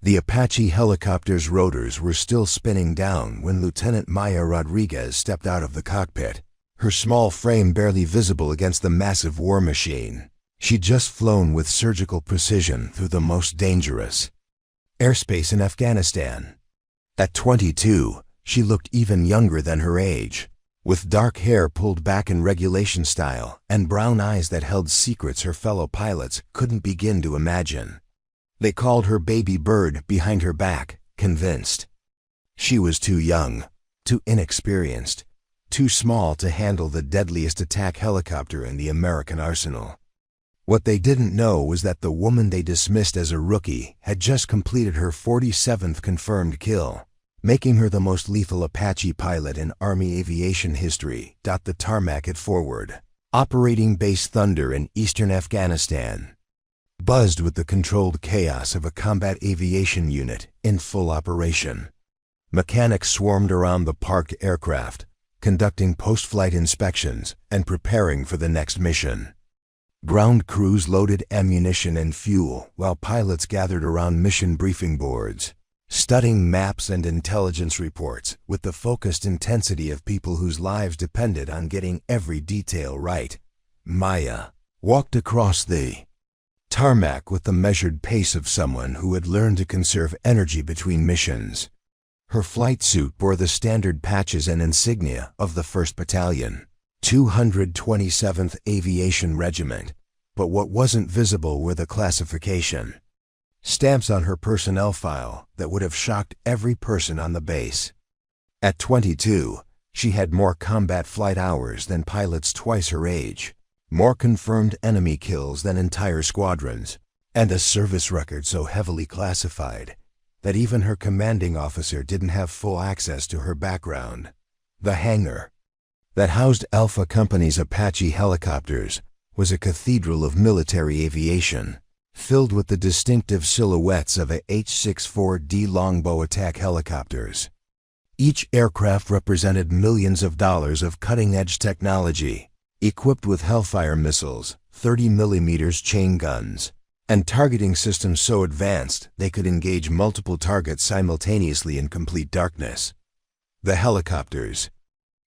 The Apache helicopter's rotors were still spinning down when Lieutenant Maya Rodriguez stepped out of the cockpit, her small frame barely visible against the massive war machine. She'd just flown with surgical precision through the most dangerous airspace in Afghanistan. At 22, she looked even younger than her age, with dark hair pulled back in regulation style and brown eyes that held secrets her fellow pilots couldn't begin to imagine. They called her Baby Bird behind her back, convinced she was too young, too inexperienced, too small to handle the deadliest attack helicopter in the American arsenal. What they didn't know was that the woman they dismissed as a rookie had just completed her 47th confirmed kill, making her the most lethal Apache pilot in Army aviation history. The tarmac at Forward, Operating Base Thunder in eastern Afghanistan, buzzed with the controlled chaos of a combat aviation unit in full operation. Mechanics swarmed around the parked aircraft, conducting post-flight inspections and preparing for the next mission. Ground crews loaded ammunition and fuel while pilots gathered around mission briefing boards, studying maps and intelligence reports with the focused intensity of people whose lives depended on getting every detail right. Maya walked across the tarmac with the measured pace of someone who had learned to conserve energy between missions. Her flight suit bore the standard patches and insignia of the 1st Battalion, 227th Aviation Regiment, but what wasn't visible were the classification stamps on her personnel file that would have shocked every person on the base. At 22, she had more combat flight hours than pilots twice her age, more confirmed enemy kills than entire squadrons, and a service record so heavily classified that even her commanding officer didn't have full access to her background. The hangar that housed Alpha Company's Apache helicopters was a cathedral of military aviation, filled with the distinctive silhouettes of a H-64D Longbow attack helicopters. Each aircraft represented millions of dollars of cutting-edge technology, equipped with Hellfire missiles, 30mm chain guns, and targeting systems so advanced they could engage multiple targets simultaneously in complete darkness. The helicopters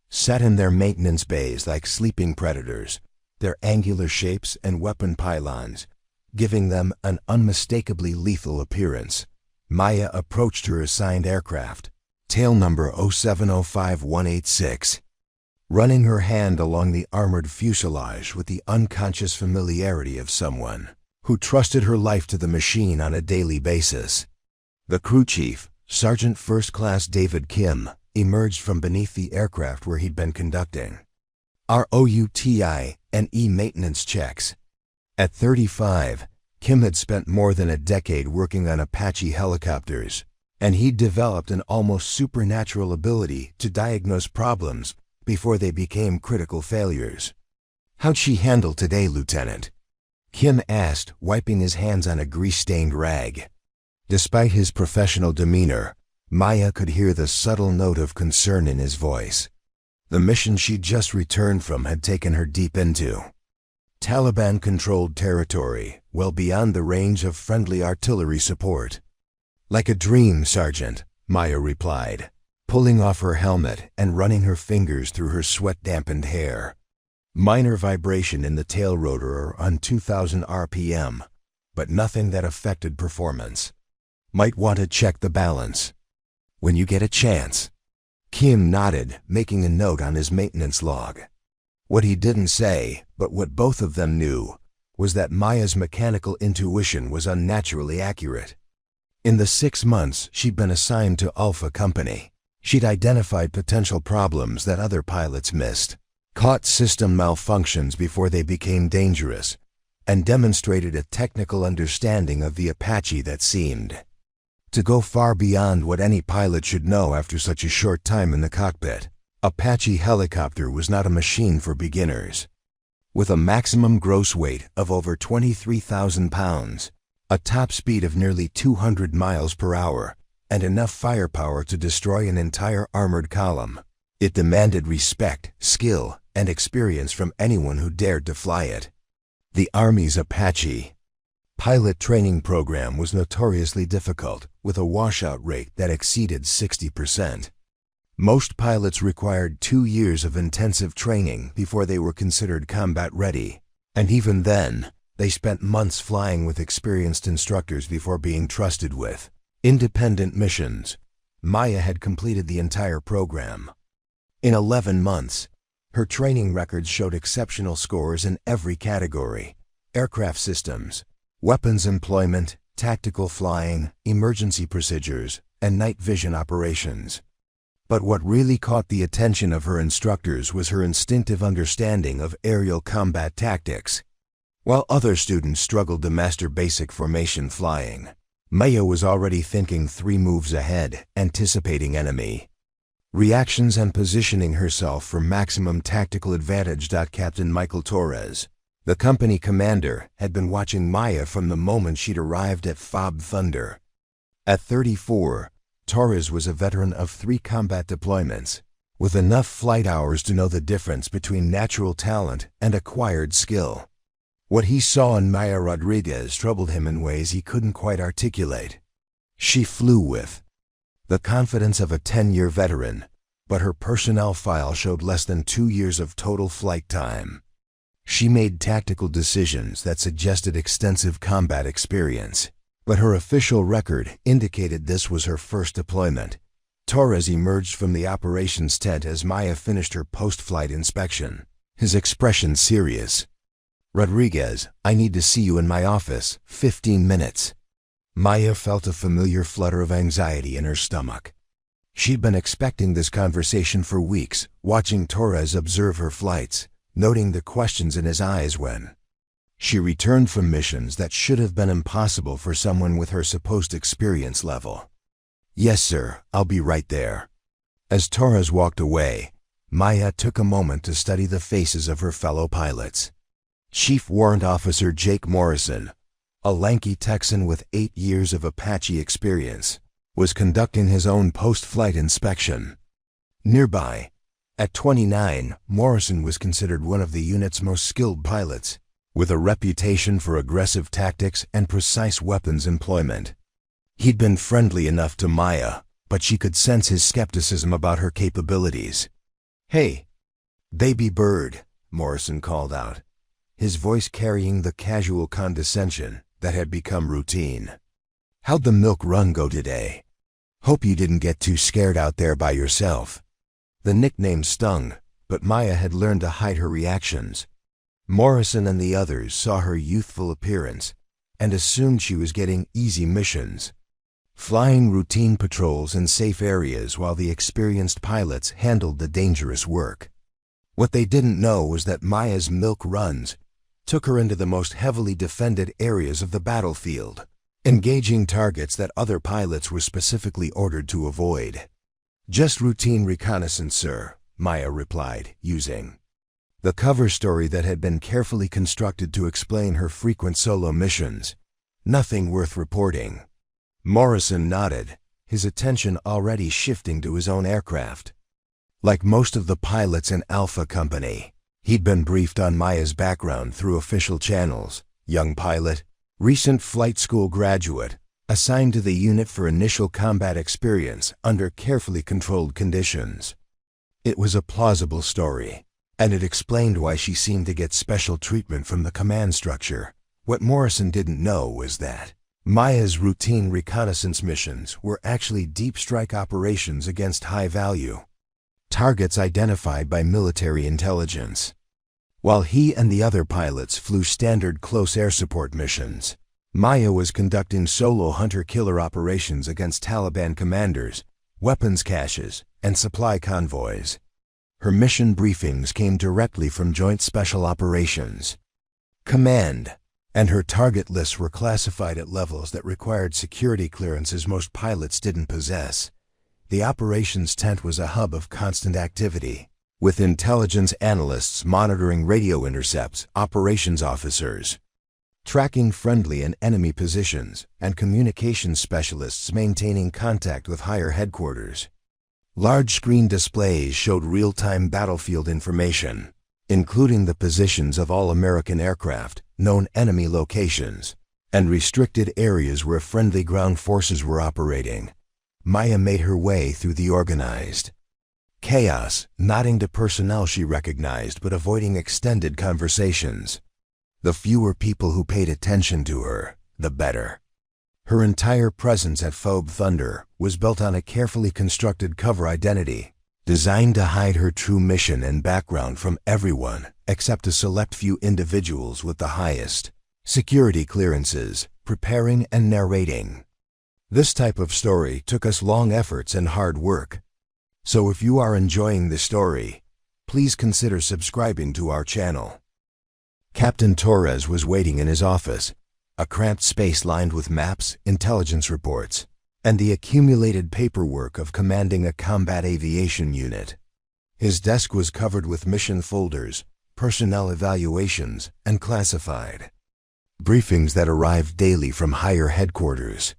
sat in their maintenance bays like sleeping predators, their angular shapes and weapon pylons giving them an unmistakably lethal appearance. Maya approached her assigned aircraft, tail number 0705186, running her hand along the armored fuselage with the unconscious familiarity of someone who trusted her life to the machine on a daily basis. The crew chief, Sergeant First Class David Kim, emerged from beneath the aircraft where he'd been conducting ROUTI and maintenance checks. At 35, Kim had spent more than a decade working on Apache helicopters, and he'd developed an almost supernatural ability to diagnose problems before they became critical failures. "How'd she handle today, Lieutenant?" Kim asked, wiping his hands on a grease-stained rag. Despite his professional demeanor, Maya could hear the subtle note of concern in his voice. The mission she'd just returned from had taken her deep into Taliban-controlled territory, well beyond the range of friendly artillery support. "Like a dream, Sergeant," Maya replied, pulling off her helmet and running her fingers through her sweat-dampened hair. Minor vibration in the tail rotor on 2000 RPM, but nothing that affected performance. "Might want to check the balance when you get a chance." Kim nodded, making a note on his maintenance log. What he didn't say, but what both of them knew, was that Maya's mechanical intuition was unnaturally accurate. In the 6 months she'd been assigned to Alpha Company, she'd identified potential problems that other pilots missed, caught system malfunctions before they became dangerous, and demonstrated a technical understanding of the Apache that seemed to go far beyond what any pilot should know after such a short time in the cockpit. Apache helicopter was not a machine for beginners. With a maximum gross weight of over 23,000 pounds, a top speed of nearly 200 miles per hour, and enough firepower to destroy an entire armored column, it demanded respect, skill, and experience from anyone who dared to fly it. The Army's Apache Pilot training program was notoriously difficult, with a washout rate that exceeded 60%. Most pilots required 2 years of intensive training before they were considered combat ready, and even then, they spent months flying with experienced instructors before being trusted with independent missions. Maya had completed the entire program. In 11 months, her training records showed exceptional scores in every category: aircraft systems, weapons employment, tactical flying, emergency procedures, and night vision operations. But what really caught the attention of her instructors was her instinctive understanding of aerial combat tactics. While other students struggled to master basic formation flying, Maya was already thinking 3 moves ahead, anticipating enemy reactions and positioning herself for maximum tactical advantage. Captain Michael Torres, the company commander, had been watching Maya from the moment she'd arrived at FOB Thunder. At 34, Torres was a veteran of 3 combat deployments, with enough flight hours to know the difference between natural talent and acquired skill. What he saw in Maya Rodriguez troubled him in ways he couldn't quite articulate. She flew with the confidence of a 10-year veteran, but her personnel file showed less than 2 years of total flight time. She made tactical decisions that suggested extensive combat experience, but her official record indicated this was her first deployment. Torres emerged from the operations tent as Maya finished her post-flight inspection, his expression serious. "Rodriguez, I need to see you in my office, 15 minutes. Maya felt a familiar flutter of anxiety in her stomach. She'd been expecting this conversation for weeks, watching Torres observe her flights, noting the questions in his eyes when she returned from missions that should have been impossible for someone with her supposed experience level. "Yes, sir, I'll be right there." As Torres walked away, Maya took a moment to study the faces of her fellow pilots. Chief Warrant Officer Jake Morrison, a lanky Texan with 8 years of Apache experience, was conducting his own post-flight inspection. Nearby, at 29, Morrison was considered one of the unit's most skilled pilots, with a reputation for aggressive tactics and precise weapons employment. He'd been friendly enough to Maya, but she could sense his skepticism about her capabilities. "Hey, baby bird," Morrison called out, his voice carrying the casual condescension that had become routine. "How'd the milk run go today? Hope you didn't get too scared out there by yourself." The nickname stung, but Maya had learned to hide her reactions. Morrison and the others saw her youthful appearance and assumed she was getting easy missions, flying routine patrols in safe areas while the experienced pilots handled the dangerous work. What they didn't know was that Maya's milk runs took her into the most heavily defended areas of the battlefield, engaging targets that other pilots were specifically ordered to avoid. "Just routine reconnaissance, sir," Maya replied, using the cover story that had been carefully constructed to explain her frequent solo missions. "Nothing worth reporting." Morrison nodded, his attention already shifting to his own aircraft. Like most of the pilots in Alpha Company, he'd been briefed on Maya's background through official channels: young pilot, recent flight school graduate, assigned to the unit for initial combat experience under carefully controlled conditions. It was a plausible story, and it explained why she seemed to get special treatment from the command structure. What Morrison didn't know was that Maya's routine reconnaissance missions were actually deep strike operations against high-value targets identified by military intelligence. While he and the other pilots flew standard close air support missions, Maya was conducting solo hunter-killer operations against Taliban commanders, weapons caches, and supply convoys. Her mission briefings came directly from Joint Special Operations Command, and her target lists were classified at levels that required security clearances most pilots didn't possess. The operations tent was a hub of constant activity, with intelligence analysts monitoring radio intercepts, operations officers tracking friendly and enemy positions, and communications specialists maintaining contact with higher headquarters. Large screen displays showed real-time battlefield information, including the positions of all American aircraft, known enemy locations, and restricted areas where friendly ground forces were operating. Maya made her way through the organized chaos, nodding to personnel she recognized but avoiding extended conversations. The fewer people who paid attention to her, the better. Her entire presence at Phobe Thunder was built on a carefully constructed cover identity, designed to hide her true mission and background from everyone except a select few individuals with the highest security clearances, preparing and narrating. This type of story took us long efforts and hard work. So if you are enjoying the story, please consider subscribing to our channel. Captain Torres was waiting in his office, a cramped space lined with maps, intelligence reports, and the accumulated paperwork of commanding a combat aviation unit. His desk was covered with mission folders, personnel evaluations, and classified briefings that arrived daily from higher headquarters.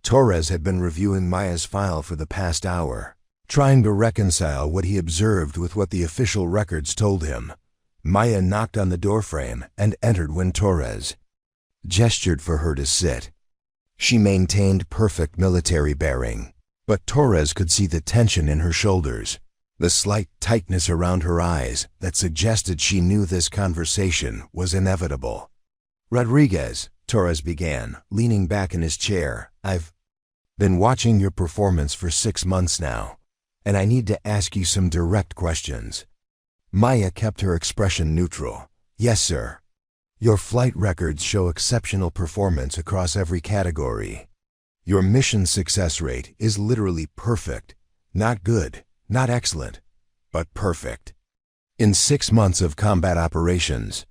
Torres had been reviewing Maya's file for the past hour, trying to reconcile what he observed with what the official records told him. Maya knocked on the doorframe and entered when Torres gestured for her to sit. She maintained perfect military bearing, but Torres could see the tension in her shoulders, the slight tightness around her eyes that suggested she knew this conversation was inevitable. "Rodriguez," Torres began, leaning back in his chair, "I've been watching your performance for 6 months now, and I need to ask you some direct questions." Maya kept her expression neutral. "Yes, sir. Your flight records show exceptional performance across every category. Your mission success rate is literally perfect. Not good, not excellent, but perfect. In 6 months of combat operations,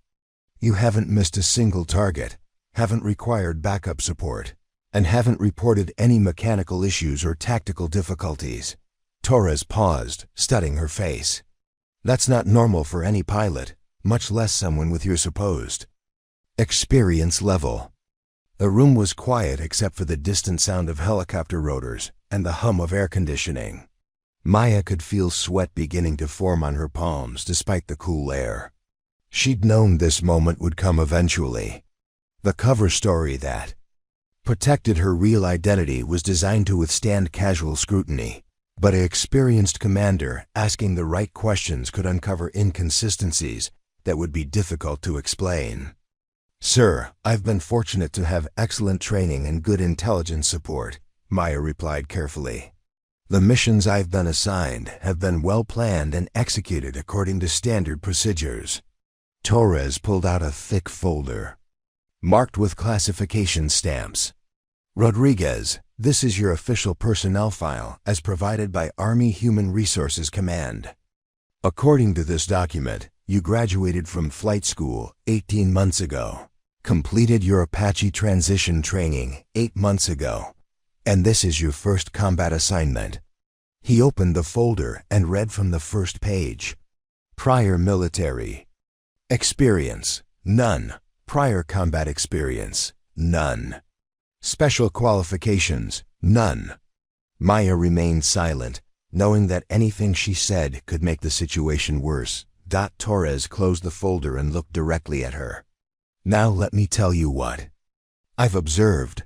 you haven't missed a single target, haven't required backup support, and haven't reported any mechanical issues or tactical difficulties." Torres paused, studying her face. "That's not normal for any pilot, much less someone with your supposed experience level." The room was quiet except for the distant sound of helicopter rotors and the hum of air conditioning. Maya could feel sweat beginning to form on her palms despite the cool air. She'd known this moment would come eventually. The cover story that protected her real identity was designed to withstand casual scrutiny, but an experienced commander asking the right questions could uncover inconsistencies that would be difficult to explain. "Sir, I've been fortunate to have excellent training and good intelligence support," Maya replied carefully. "The missions I've been assigned have been well planned and executed according to standard procedures." Torres pulled out a thick folder, marked with classification stamps. "Rodriguez, this is your official personnel file as provided by Army Human Resources Command. According to this document, you graduated from flight school 18 months ago, completed your Apache transition training 8 months ago, and this is your first combat assignment." He opened the folder and read from the first page. "Prior military experience, none. Prior combat experience, none. Special qualifications, none." Maya remained silent, knowing that anything she said could make the situation worse. Torres closed the folder and looked directly at her. "Now let me tell you what I've observed.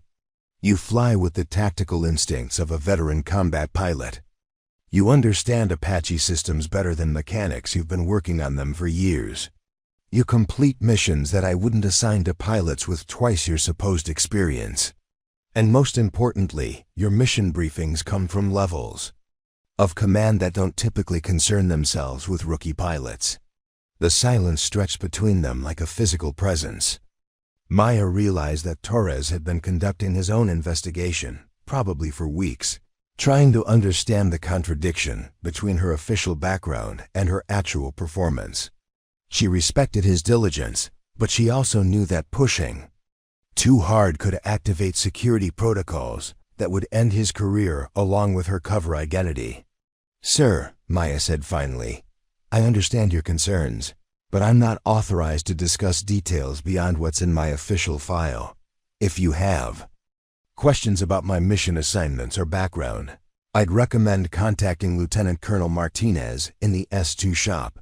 You fly with the tactical instincts of a veteran combat pilot. You understand Apache systems better than mechanics who've been working on them for years. You complete missions that I wouldn't assign to pilots with twice your supposed experience. And most importantly, your mission briefings come from levels of command that don't typically concern themselves with rookie pilots." The silence stretched between them like a physical presence. Maya realized that Torres had been conducting his own investigation, probably for weeks, trying to understand the contradiction between her official background and her actual performance. She respected his diligence, but she also knew that pushing too hard could activate security protocols that would end his career along with her cover identity. "Sir," Maya said finally, "I understand your concerns, but I'm not authorized to discuss details beyond what's in my official file. If you have questions about my mission assignments or background, I'd recommend contacting Lieutenant Colonel Martinez in the S2 shop."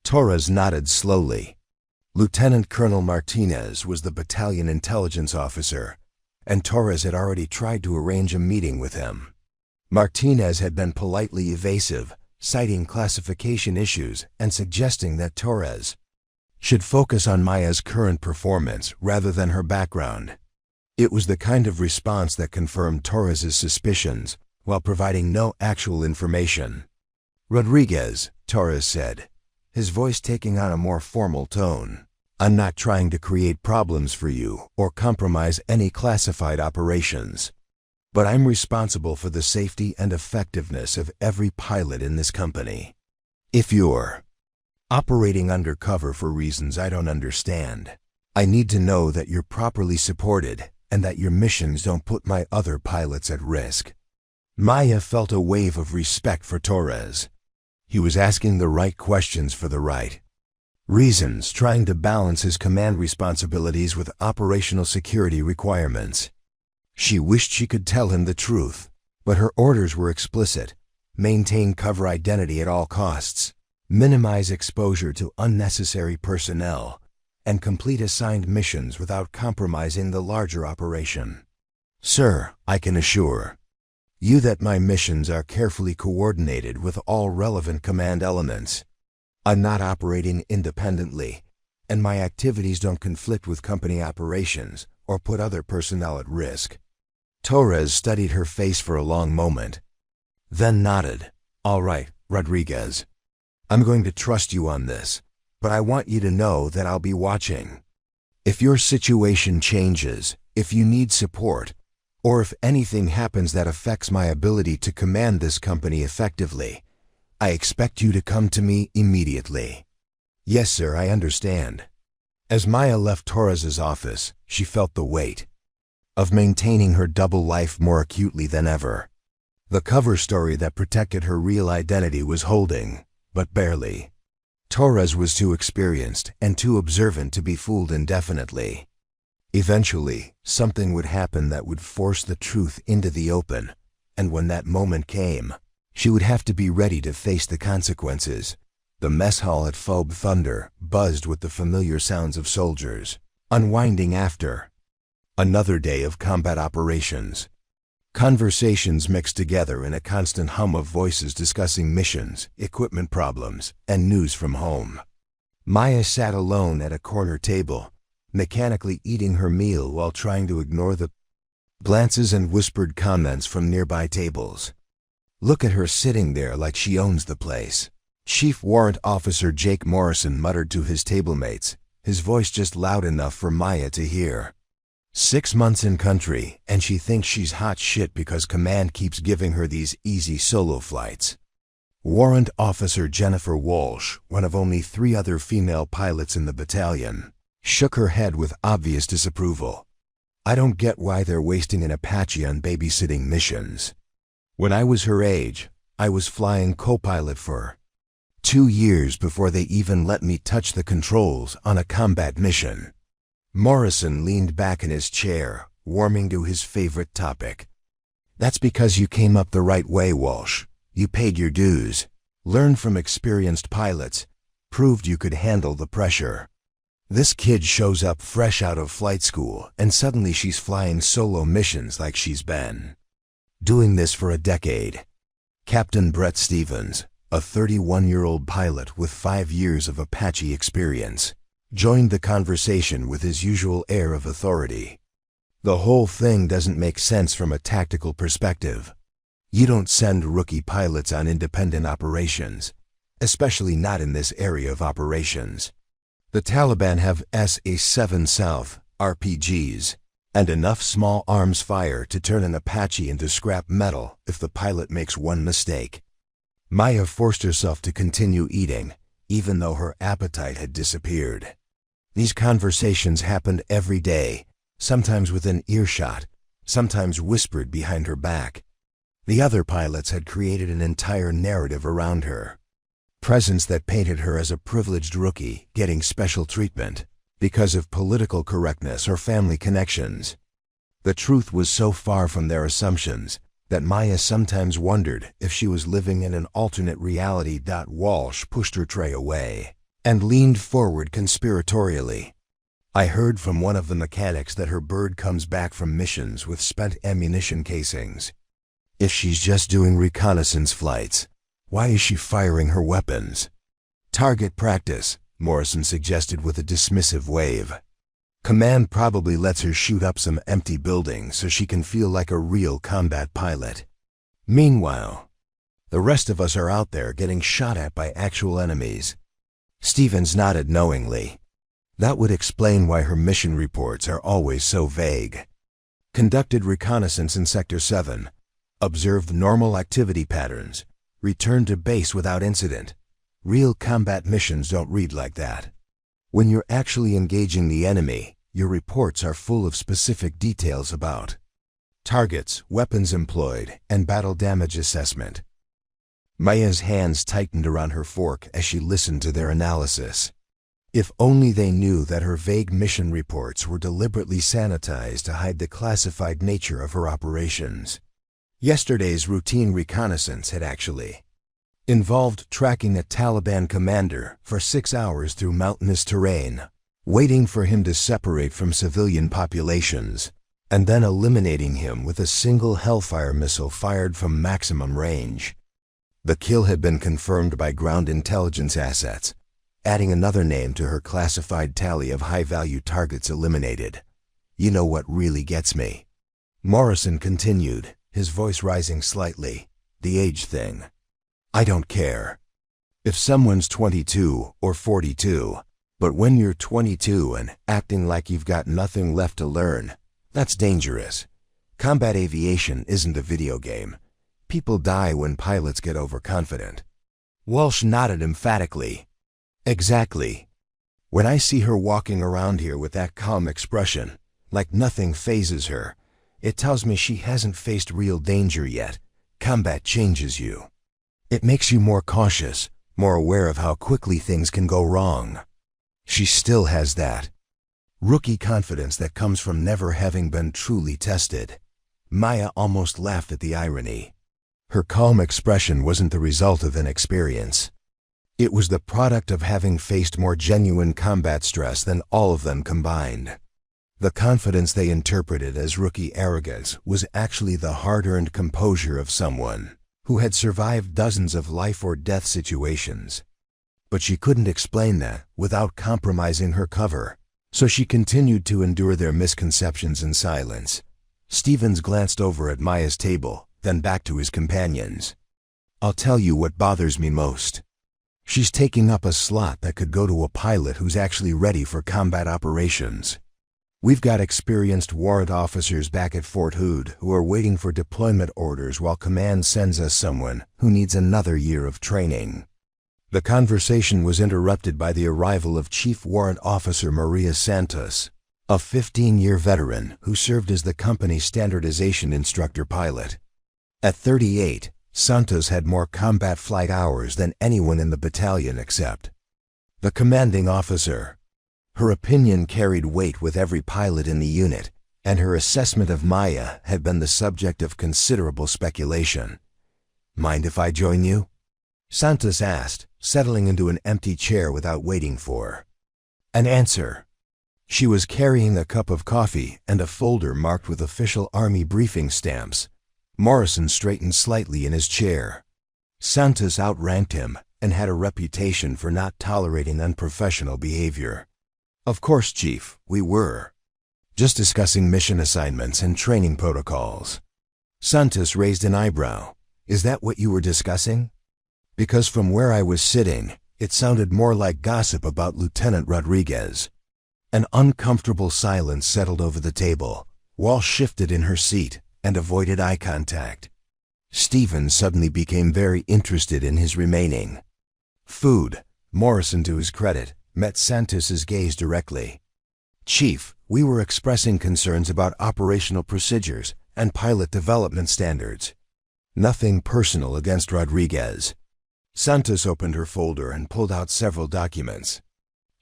Torres nodded slowly. Lieutenant Colonel Martinez was the battalion intelligence officer, and Torres had already tried to arrange a meeting with him. Martinez had been politely evasive, citing classification issues and suggesting that Torres should focus on Maya's current performance rather than her background. It was the kind of response that confirmed Torres's suspicions while providing no actual information. "Rodriguez," Torres said, his voice taking on a more formal tone, "I'm not trying to create problems for you or compromise any classified operations, but I'm responsible for the safety and effectiveness of every pilot in this company. If you're operating undercover for reasons I don't understand, I need to know that you're properly supported and that your missions don't put my other pilots at risk." Maya felt a wave of respect for Torres. He was asking the right questions for the right reasons, trying to balance his command responsibilities with operational security requirements. She wished she could tell him the truth, but her orders were explicit: maintain cover identity at all costs, minimize exposure to unnecessary personnel, and complete assigned missions without compromising the larger operation. "Sir, I can assure you that my missions are carefully coordinated with all relevant command elements. I'm not operating independently, and my activities don't conflict with company operations or put other personnel at risk." Torres studied her face for a long moment, then nodded. "All right, Rodriguez. I'm going to trust you on this, but I want you to know that I'll be watching. If your situation changes, if you need support, or if anything happens that affects my ability to command this company effectively, I expect you to come to me immediately." "Yes, sir, I understand." As Maya left Torres's office, she felt the weight of maintaining her double life more acutely than ever. The cover story that protected her real identity was holding, but barely. Torres was too experienced and too observant to be fooled indefinitely. Eventually, something would happen that would force the truth into the open, and when that moment came, she would have to be ready to face the consequences. The mess hall at Phobe Thunder buzzed with the familiar sounds of soldiers unwinding after another day of combat operations. Conversations mixed together in a constant hum of voices discussing missions, equipment problems, and news from home. Maya sat alone at a corner table, mechanically eating her meal while trying to ignore the glances and whispered comments from nearby tables. "Look at her sitting there like she owns the place," Chief Warrant Officer Jake Morrison muttered to his tablemates, his voice just loud enough for Maya to hear. 6 months in country, and she thinks she's hot shit because command keeps giving her these easy solo flights. Warrant Officer Jennifer Walsh, one of only 3 other female pilots in the battalion, shook her head with obvious disapproval. "I don't get why they're wasting an Apache on babysitting missions. When I was her age, I was flying co-pilot for 2 years before they even let me touch the controls on a combat mission." Morrison leaned back in his chair, warming to his favorite topic. "That's because you came up the right way, Walsh. You paid your dues, learned from experienced pilots, proved you could handle the pressure. This kid shows up fresh out of flight school, and suddenly she's flying solo missions like she's been doing this for a decade." Captain Brett Stevens, a 31-year-old pilot with 5 years of Apache experience, joined the conversation with his usual air of authority. "The whole thing doesn't make sense from a tactical perspective. You don't send rookie pilots on independent operations, especially not in this area of operations. The Taliban have SA-7 South RPGs and enough small arms fire to turn an Apache into scrap metal if the pilot makes one mistake." Maya forced herself to continue eating, even though her appetite had disappeared. These conversations happened every day, sometimes within earshot, sometimes whispered behind her back. The other pilots had created an entire narrative around her presence that painted her as a privileged rookie getting special treatment because of political correctness or family connections. The truth was so far from their assumptions that Maya sometimes wondered if she was living in an alternate reality. Walsh pushed her tray away and leaned forward conspiratorially. I heard from one of the mechanics that her bird comes back from missions with spent ammunition casings. If she's just doing reconnaissance flights, why is she firing her weapons? Target practice, Morrison suggested with a dismissive wave. Command probably lets her shoot up some empty buildings so she can feel like a real combat pilot. Meanwhile, the rest of us are out there getting shot at by actual enemies. Stevens nodded knowingly. That would explain why her mission reports are always so vague. Conducted reconnaissance in Sector 7. Observed normal activity patterns. Returned to base without incident. Real combat missions don't read like that. When you're actually engaging the enemy, your reports are full of specific details about targets, weapons employed, and battle damage assessment. Maya's hands tightened around her fork as she listened to their analysis. If only they knew that her vague mission reports were deliberately sanitized to hide the classified nature of her operations. Yesterday's routine reconnaissance had actually involved tracking a Taliban commander for 6 hours through mountainous terrain, waiting for him to separate from civilian populations, and then eliminating him with a single Hellfire missile fired from maximum range. The kill had been confirmed by ground intelligence assets, adding another name to her classified tally of high-value targets eliminated. You know what really gets me? Morrison continued, his voice rising slightly. The age thing. I don't care. If someone's 22 or 42, but when you're 22 and acting like you've got nothing left to learn, that's dangerous. Combat aviation isn't a video game. People die when pilots get overconfident. Walsh nodded emphatically. Exactly. When I see her walking around here with that calm expression, like nothing phases her, it tells me she hasn't faced real danger yet. Combat changes you. It makes you more cautious, more aware of how quickly things can go wrong. She still has that rookie confidence that comes from never having been truly tested. Maya almost laughed at the irony. Her calm expression wasn't the result of inexperience. It was the product of having faced more genuine combat stress than all of them combined. The confidence they interpreted as rookie arrogance was actually the hard-earned composure of someone who had survived dozens of life-or-death situations. But she couldn't explain that without compromising her cover, so she continued to endure their misconceptions in silence. Stevens glanced over at Maya's table, then back to his companions. I'll tell you what bothers me most. She's taking up a slot that could go to a pilot who's actually ready for combat operations. We've got experienced warrant officers back at Fort Hood who are waiting for deployment orders while command sends us someone who needs another year of training. The conversation was interrupted by the arrival of Chief Warrant Officer Maria Santos, a 15-year veteran who served as the company's standardization instructor pilot. At 38, Santos had more combat flight hours than anyone in the battalion except the commanding officer. Her opinion carried weight with every pilot in the unit, and her assessment of Maya had been the subject of considerable speculation. Mind if I join you? Santos asked, settling into an empty chair without waiting for an answer. She was carrying a cup of coffee and a folder marked with official Army briefing stamps. Morrison straightened slightly in his chair. Santos outranked him and had a reputation for not tolerating unprofessional behavior. Of course, Chief, we were just discussing mission assignments and training protocols. Santos raised an eyebrow. Is that what you were discussing? Because from where I was sitting, it sounded more like gossip about Lieutenant Rodriguez. An uncomfortable silence settled over the table. Walsh shifted in her seat and avoided eye contact. Stephen suddenly became very interested in his remaining food. Morrison, to his credit, met Santos's gaze directly. Chief, we were expressing concerns about operational procedures and pilot development standards. Nothing personal against Rodriguez. Santos opened her folder and pulled out several documents.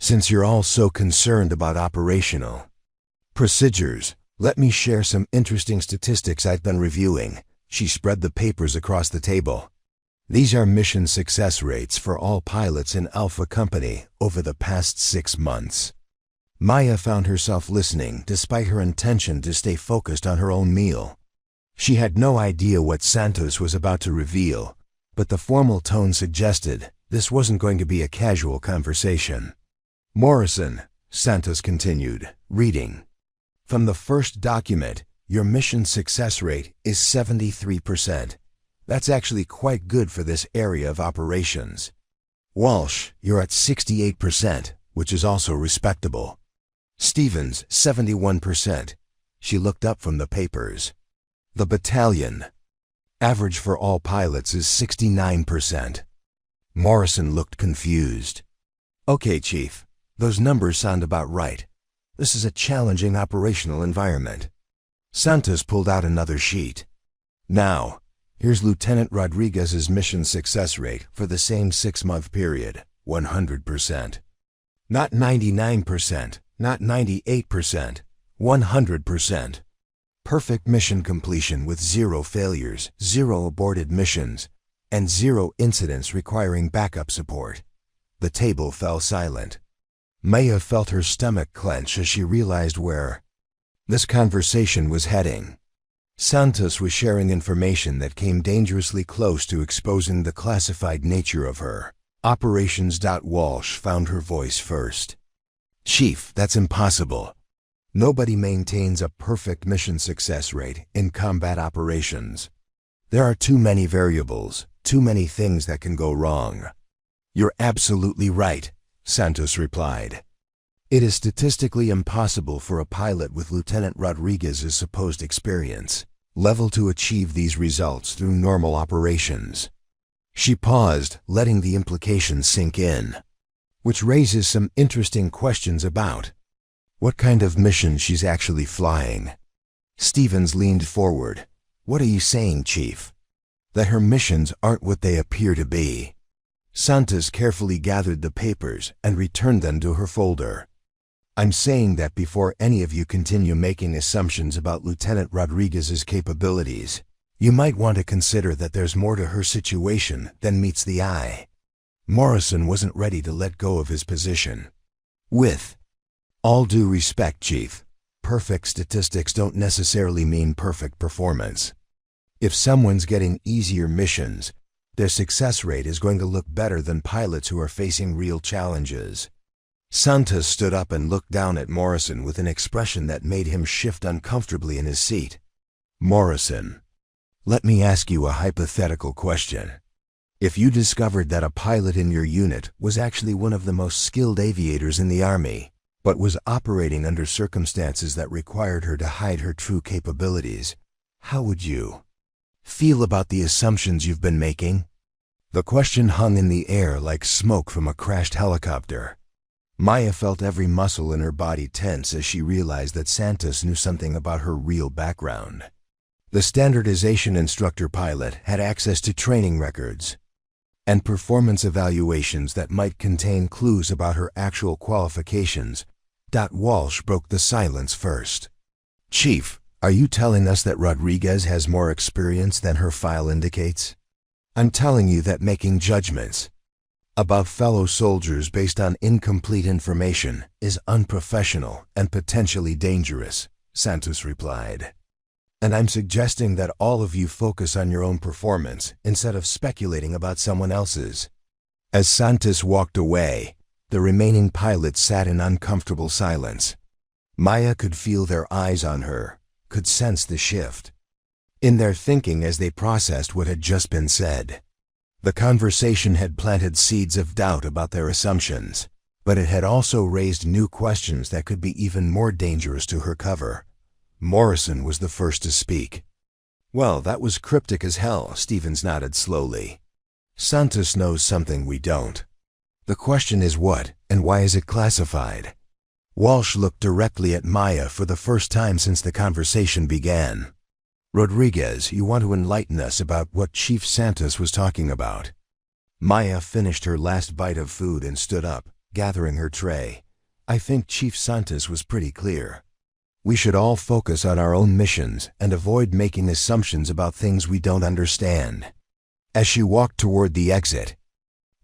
Since you're all so concerned about operational procedures, let me share some interesting statistics I've been reviewing. She spread the papers across the table. These are mission success rates for all pilots in Alpha Company over the past 6 months. Maya found herself listening despite her intention to stay focused on her own meal. She had no idea what Santos was about to reveal, but the formal tone suggested this wasn't going to be a casual conversation. Morrison, Santos continued, reading. From the first document, your mission success rate is 73%. That's actually quite good for this area of operations. Walsh, you're at 68%, which is also respectable. Stevens, 71%. She looked up from the papers. The battalion. Average for all pilots is 69%. Morrison looked confused. Okay, Chief. Those numbers sound about right. This is a challenging operational environment. Santos pulled out another sheet. Now, here's Lieutenant Rodriguez's mission success rate for the same 6-month period, 100%. Not 99%, not 98%, 100%. Perfect mission completion with 0 failures, 0 aborted missions, and 0 incidents requiring backup support. The table fell silent. Maya felt her stomach clench as she realized where this conversation was heading. Santos was sharing information that came dangerously close to exposing the classified nature of her. Operations. Walsh found her voice first. Chief, that's impossible. Nobody maintains a perfect mission success rate in combat operations. There are too many variables, too many things that can go wrong. You're absolutely right, Santos replied. It is statistically impossible for a pilot with Lieutenant Rodriguez's supposed experience level to achieve these results through normal operations. She paused, letting the implications sink in, which raises some interesting questions about what kind of mission she's actually flying. Stevens leaned forward. What are you saying, Chief? That her missions aren't what they appear to be. Santos carefully gathered the papers and returned them to her folder. I'm saying that before any of you continue making assumptions about Lieutenant Rodriguez's capabilities, you might want to consider that there's more to her situation than meets the eye. Morrison wasn't ready to let go of his position. With all due respect, Chief, perfect statistics don't necessarily mean perfect performance. If someone's getting easier missions, their success rate is going to look better than pilots who are facing real challenges. Santos stood up and looked down at Morrison with an expression that made him shift uncomfortably in his seat. Morrison, let me ask you a hypothetical question. If you discovered that a pilot in your unit was actually one of the most skilled aviators in the Army, but was operating under circumstances that required her to hide her true capabilities, how would you feel about the assumptions you've been making? The question hung in the air like smoke from a crashed helicopter. Maya felt every muscle in her body tense as she realized that Santos knew something about her real background. The standardization instructor pilot had access to training records and performance evaluations that might contain clues about her actual qualifications. Walsh broke the silence first. Chief, are you telling us that Rodriguez has more experience than her file indicates? I'm telling you that making judgments about fellow soldiers based on incomplete information is unprofessional and potentially dangerous, Santos replied. And I'm suggesting that all of you focus on your own performance instead of speculating about someone else's. As Santos walked away, the remaining pilots sat in uncomfortable silence. Maya could feel their eyes on her, could sense the shift in their thinking as they processed what had just been said. The conversation had planted seeds of doubt about their assumptions, but it had also raised new questions that could be even more dangerous to her cover. Morrison was the first to speak. Well, that was cryptic as hell, Stevens nodded slowly. Santos knows something we don't. The question is what, and why is it classified? Walsh looked directly at Maya for the first time since the conversation began. Rodriguez, you want to enlighten us about what Chief Santos was talking about. Maya finished her last bite of food and stood up, gathering her tray. I think Chief Santos was pretty clear. We should all focus on our own missions and avoid making assumptions about things we don't understand. As she walked toward the exit,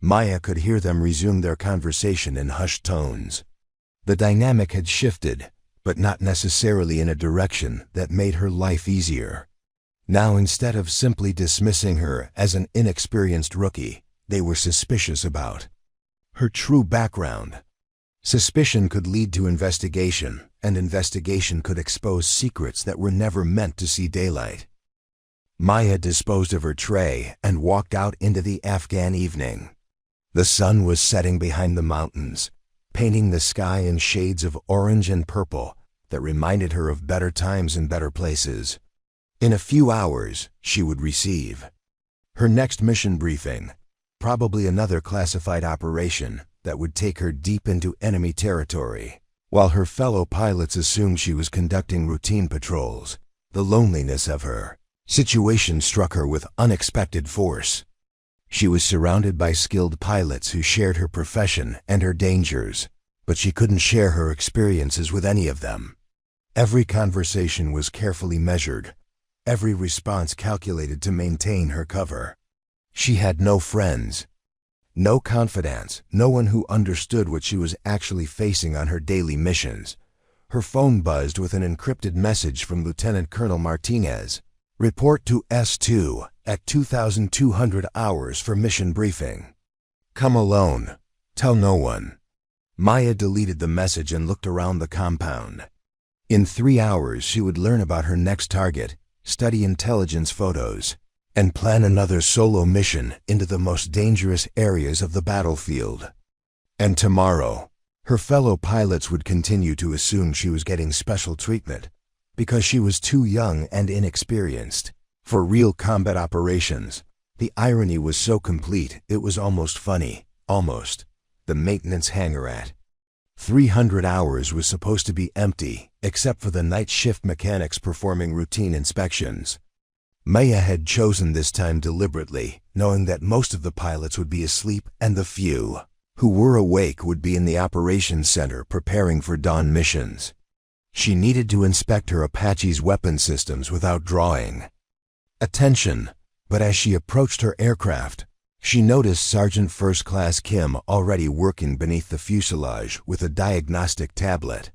Maya could hear them resume their conversation in hushed tones. The dynamic had shifted, but not necessarily in a direction that made her life easier. Now, instead of simply dismissing her as an inexperienced rookie, they were suspicious about her true background. Suspicion could lead to investigation, and investigation could expose secrets that were never meant to see daylight. Maya disposed of her tray and walked out into the Afghan evening. The sun was setting behind the mountains, painting the sky in shades of orange and purple that reminded her of better times and better places. In a few hours, she would receive her next mission briefing, probably another classified operation that would take her deep into enemy territory. While her fellow pilots assumed she was conducting routine patrols, the loneliness of her situation struck her with unexpected force. She was surrounded by skilled pilots who shared her profession and her dangers, but she couldn't share her experiences with any of them. Every conversation was carefully measured, every response calculated to maintain her cover. She had no friends, no confidants, no one who understood what she was actually facing on her daily missions. Her phone buzzed with an encrypted message from Lieutenant Colonel Martinez. Report to S2 at 2,200 hours for mission briefing. Come alone. Tell no one. Maya deleted the message and looked around the compound. In 3 hours, she would learn about her next target, study intelligence photos, and plan another solo mission into the most dangerous areas of the battlefield. And tomorrow, her fellow pilots would continue to assume she was getting special treatment because she was too young and inexperienced for real combat operations. The irony was so complete it was almost funny. Almost. The maintenance hangar at 300 hours was supposed to be empty, except for the night shift mechanics performing routine inspections. Maya had chosen this time deliberately, knowing that most of the pilots would be asleep and the few who were awake would be in the operations center preparing for dawn missions. She needed to inspect her Apache's weapon systems without drawing attention, but as she approached her aircraft, she noticed Sergeant First Class Kim already working beneath the fuselage with a diagnostic tablet.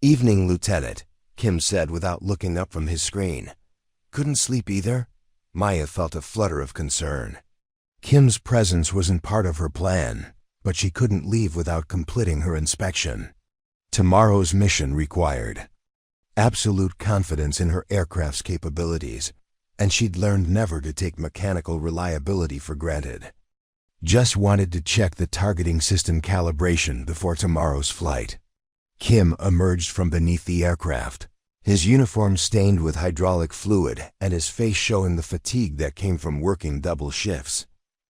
"Evening, Lieutenant," Kim said without looking up from his screen. "Couldn't sleep either?" Maya felt a flutter of concern. Kim's presence wasn't part of her plan, but she couldn't leave without completing her inspection. Tomorrow's mission required absolute confidence in her aircraft's capabilities, and she'd learned never to take mechanical reliability for granted. Just wanted to check the targeting system calibration before tomorrow's flight. Kim emerged from beneath the aircraft, his uniform stained with hydraulic fluid and his face showing the fatigue that came from working double shifts.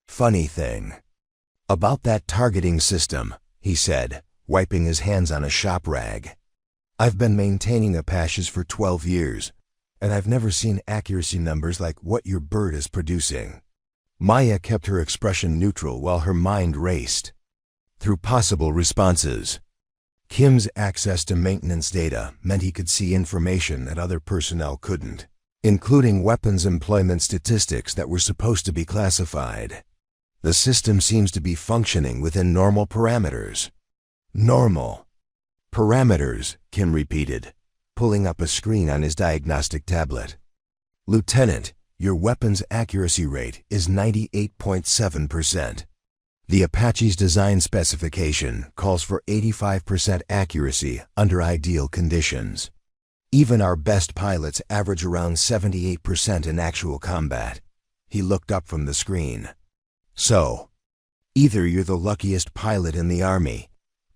"Funny thing about that targeting system," he said, wiping his hands on a shop rag. "I've been maintaining Apaches for 12 years, and I've never seen accuracy numbers like what your bird is producing." Maya kept her expression neutral while her mind raced through possible responses. Kim's access to maintenance data meant he could see information that other personnel couldn't, including weapons employment statistics that were supposed to be classified. The system seems to be functioning within normal parameters. Normal parameters, Kim repeated, pulling up a screen on his diagnostic tablet. "Lieutenant, your weapon's accuracy rate is 98.7%. The Apache's design specification calls for 85% accuracy under ideal conditions. Even our best pilots average around 78% in actual combat." He looked up from the screen. "So, either you're the luckiest pilot in the Army,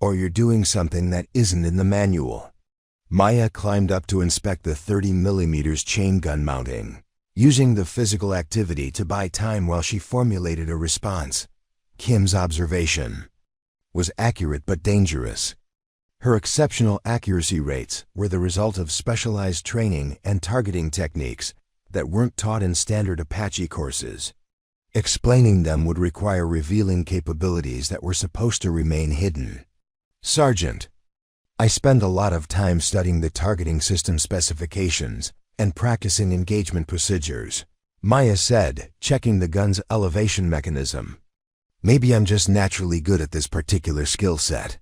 or you're doing something that isn't in the manual." Maya climbed up to inspect the 30mm chain gun mounting, using the physical activity to buy time while she formulated a response. Kim's observation was accurate but dangerous. Her exceptional accuracy rates were the result of specialized training and targeting techniques that weren't taught in standard Apache courses. Explaining them would require revealing capabilities that were supposed to remain hidden. "Sergeant, I spend a lot of time studying the targeting system specifications and practicing engagement procedures," Maya said, checking the gun's elevation mechanism. Maybe I'm just naturally good at this particular skill set.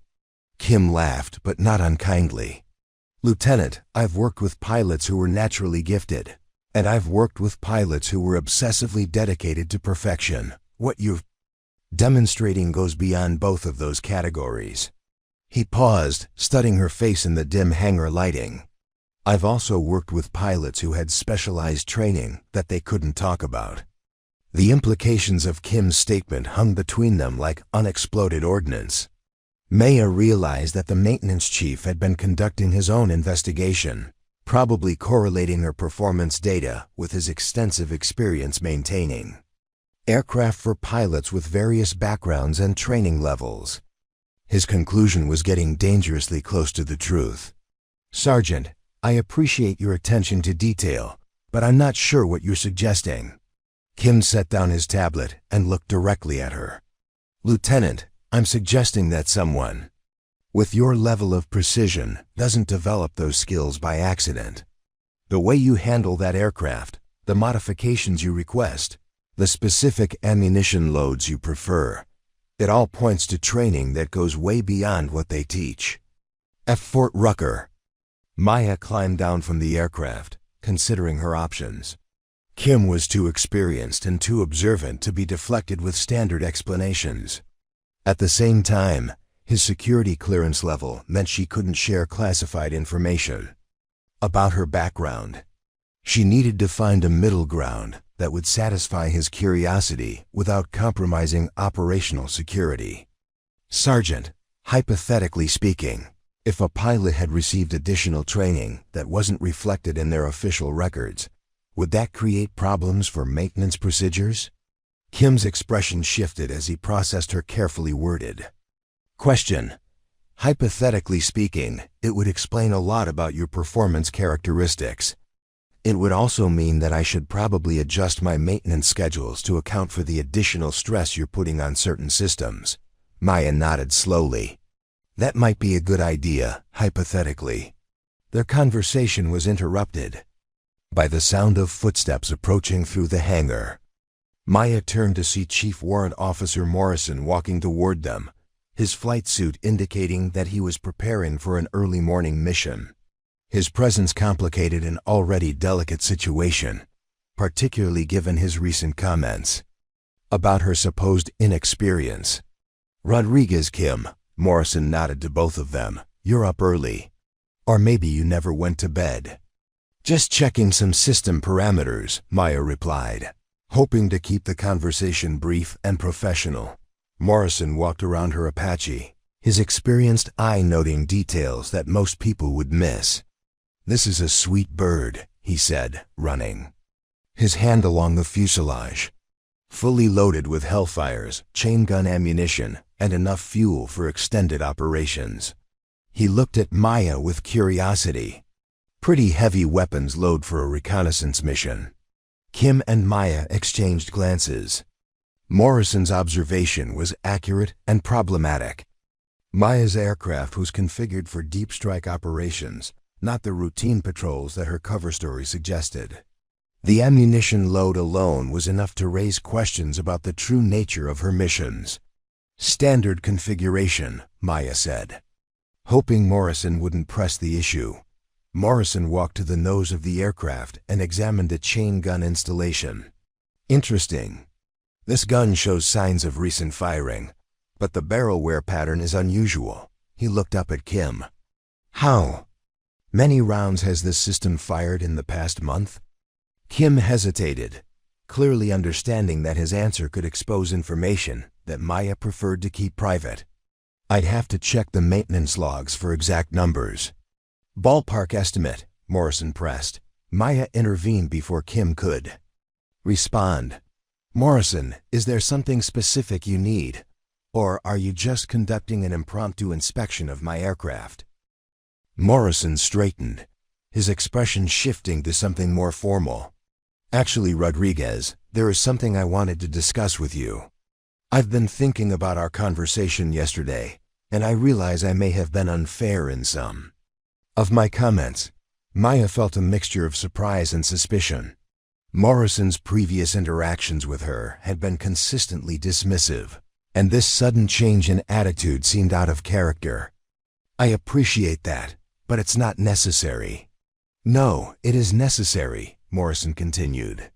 Kim laughed, but not unkindly. Lieutenant, I've worked with pilots who were naturally gifted, and I've worked with pilots who were obsessively dedicated to perfection. What you're demonstrating goes beyond both of those categories. He paused, studying her face in the dim hangar lighting. I've also worked with pilots who had specialized training that they couldn't talk about. The implications of Kim's statement hung between them like unexploded ordnance. Maya realized that the maintenance chief had been conducting his own investigation, probably correlating her performance data with his extensive experience maintaining aircraft for pilots with various backgrounds and training levels. His conclusion was getting dangerously close to the truth. Sergeant, I appreciate your attention to detail, but I'm not sure what you're suggesting. Kim set down his tablet and looked directly at her. Lieutenant, I'm suggesting that someone with your level of precision doesn't develop those skills by accident. The way you handle that aircraft, the modifications you request, the specific ammunition loads you prefer, it all points to training that goes way beyond what they teach. At Fort Rucker, Maya climbed down from the aircraft, considering her options. Kim was too experienced and too observant to be deflected with standard explanations. At the same time, his security clearance level meant she couldn't share classified information about her background. She needed to find a middle ground that would satisfy his curiosity without compromising operational security. Sergeant, hypothetically speaking, if a pilot had received additional training that wasn't reflected in their official records, would that create problems for maintenance procedures? Kim's expression shifted as he processed her carefully worded question. Hypothetically speaking, it would explain a lot about your performance characteristics. It would also mean that I should probably adjust my maintenance schedules to account for the additional stress you're putting on certain systems. Maya nodded slowly. That might be a good idea, hypothetically. Their conversation was interrupted by the sound of footsteps approaching through the hangar. Maya turned to see Chief Warrant Officer Morrison walking toward them, his flight suit indicating that he was preparing for an early morning mission. His presence complicated an already delicate situation, particularly given his recent comments about her supposed inexperience. Rodriguez, Kim, Morrison nodded to both of them. You're up early. Or maybe you never went to bed. Just checking some system parameters, Maya replied, hoping to keep the conversation brief and professional. Morrison walked around her Apache, his experienced eye noting details that most people would miss. This is a sweet bird, he said, running his hand along the fuselage. Fully loaded with Hellfires, chain gun ammunition, and enough fuel for extended operations. He looked at Maya with curiosity. Pretty heavy weapons load for a reconnaissance mission. Kim and Maya exchanged glances. Morrison's observation was accurate and problematic. Maya's aircraft was configured for deep strike operations, not the routine patrols that her cover story suggested. The ammunition load alone was enough to raise questions about the true nature of her missions. Standard configuration, Maya said. Hoping Morrison wouldn't press the issue, Morrison walked to the nose of the aircraft and examined the chain gun installation. Interesting. This gun shows signs of recent firing, but the barrel wear pattern is unusual. He looked up at Kim. How many rounds has this system fired in the past month? Kim hesitated, clearly understanding that his answer could expose information that Maya preferred to keep private. I'd have to check the maintenance logs for exact numbers. Ballpark estimate, Morrison pressed. Maya intervened before Kim could respond. Morrison, is there something specific you need? Or are you just conducting an impromptu inspection of my aircraft? Morrison straightened, his expression shifting to something more formal. Actually, Rodriguez, there is something I wanted to discuss with you. I've been thinking about our conversation yesterday, and I realize I may have been unfair in some of my comments. Maya felt a mixture of surprise and suspicion. Morrison's previous interactions with her had been consistently dismissive, and this sudden change in attitude seemed out of character. "I appreciate that, but it's not necessary." "No, it is necessary," Morrison continued.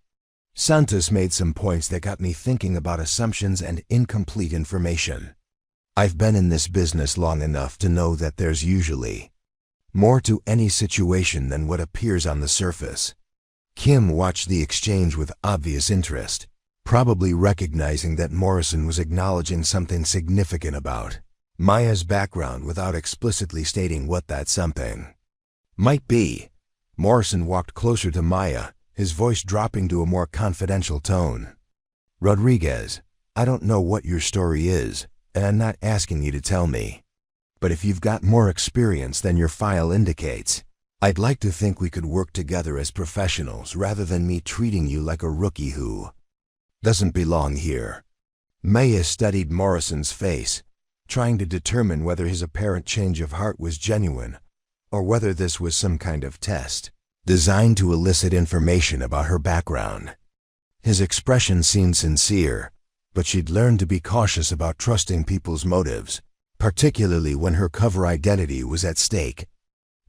"Santos made some points that got me thinking about assumptions and incomplete information. I've been in this business long enough to know that there's usually more to any situation than what appears on the surface." Kim watched the exchange with obvious interest, probably recognizing that Morrison was acknowledging something significant about Maya's background without explicitly stating what that something might be. Morrison walked closer to Maya, his voice dropping to a more confidential tone. "Rodriguez, I don't know what your story is, and I'm not asking you to tell me. But if you've got more experience than your file indicates, I'd like to think we could work together as professionals rather than me treating you like a rookie who doesn't belong here." Maya studied Morrison's face, trying to determine whether his apparent change of heart was genuine or whether this was some kind of test designed to elicit information about her background. His expression seemed sincere, but she'd learned to be cautious about trusting people's motives, particularly when her cover identity was at stake.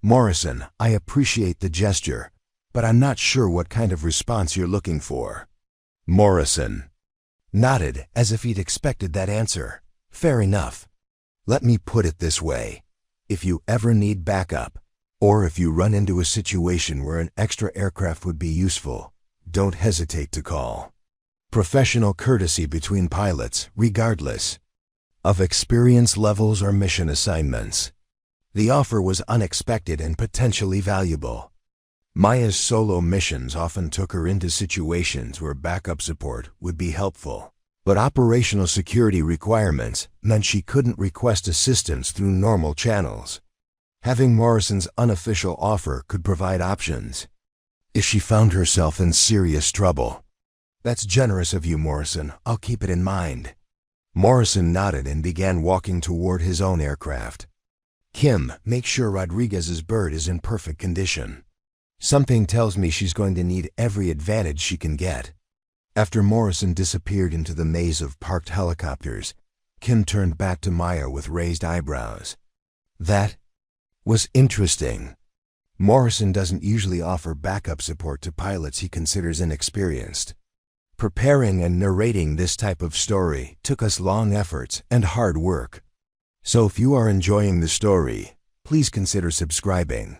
"Morrison, I appreciate the gesture, but I'm not sure what kind of response you're looking for." Morrison nodded as if he'd expected that answer. "Fair enough. Let me put it this way. If you ever need backup, or if you run into a situation where an extra aircraft would be useful, don't hesitate to call. Professional courtesy between pilots, regardless of experience levels or mission assignments." The offer was unexpected and potentially valuable. Maya's solo missions often took her into situations where backup support would be helpful, but operational security requirements meant she couldn't request assistance through normal channels. Having Morrison's unofficial offer could provide options if she found herself in serious trouble. "That's generous of you, Morrison. I'll keep it in mind." Morrison nodded and began walking toward his own aircraft. "Kim, make sure Rodriguez's bird is in perfect condition. Something tells me she's going to need every advantage she can get." After Morrison disappeared into the maze of parked helicopters, Kim turned back to Maya with raised eyebrows. "That was interesting. Morrison doesn't usually offer backup support to pilots he considers inexperienced. Preparing and narrating this type of story took us long efforts and hard work. So if you are enjoying the story, please consider subscribing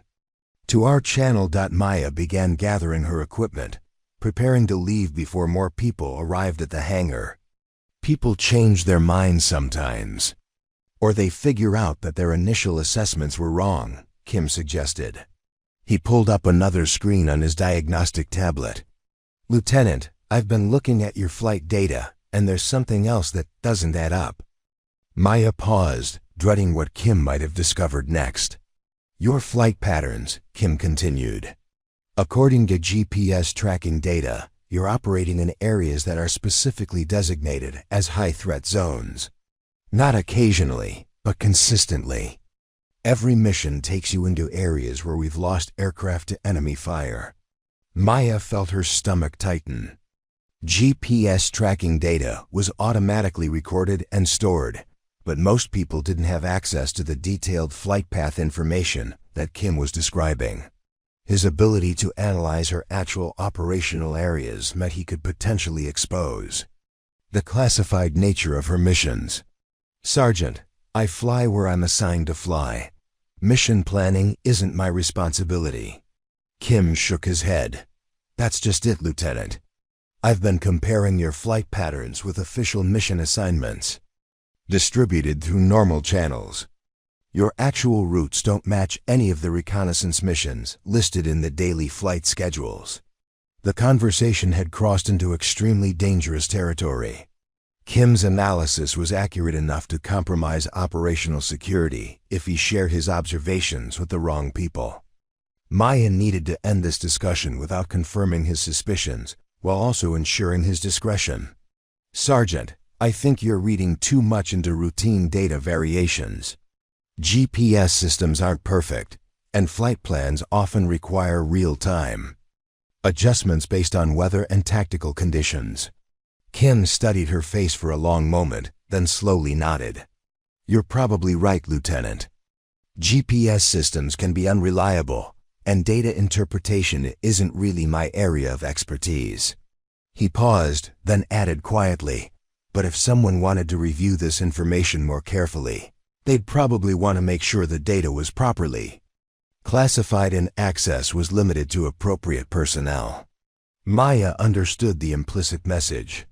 to our channel." Maya began gathering her equipment, preparing to leave before more people arrived at the hangar. "People change their minds sometimes, or they figure out that their initial assessments were wrong," Kim suggested. He pulled up another screen on his diagnostic tablet. "Lieutenant, I've been looking at your flight data, and there's something else that doesn't add up." Maya paused, dreading what Kim might have discovered next. "Your flight patterns," Kim continued. "According to GPS tracking data, you're operating in areas that are specifically designated as high-threat zones. Not occasionally, but consistently. Every mission takes you into areas where we've lost aircraft to enemy fire." Maya felt her stomach tighten. GPS tracking data was automatically recorded and stored, but most people didn't have access to the detailed flight path information that Kim was describing. His ability to analyze her actual operational areas meant he could potentially expose the classified nature of her missions. "Sergeant, I fly where I'm assigned to fly. Mission planning isn't my responsibility." Kim shook his head. "That's just it, Lieutenant. I've been comparing your flight patterns with official mission assignments, distributed through normal channels. Your actual routes don't match any of the reconnaissance missions listed in the daily flight schedules." The conversation had crossed into extremely dangerous territory. Kim's analysis was accurate enough to compromise operational security if he shared his observations with the wrong people. Maya needed to end this discussion without confirming his suspicions, while also ensuring his discretion. "Sergeant, I think you're reading too much into routine data variations. GPS systems aren't perfect, and flight plans often require real-time Adjustments based on weather and tactical conditions. Kim studied her face for a long moment, then slowly nodded. You're probably right, Lieutenant. GPS systems can be unreliable, and data interpretation isn't really my area of expertise. He paused, then added quietly, but if someone wanted to review this information more carefully, they'd probably want to make sure the data was properly classified and access was limited to appropriate personnel. Maya understood the implicit message.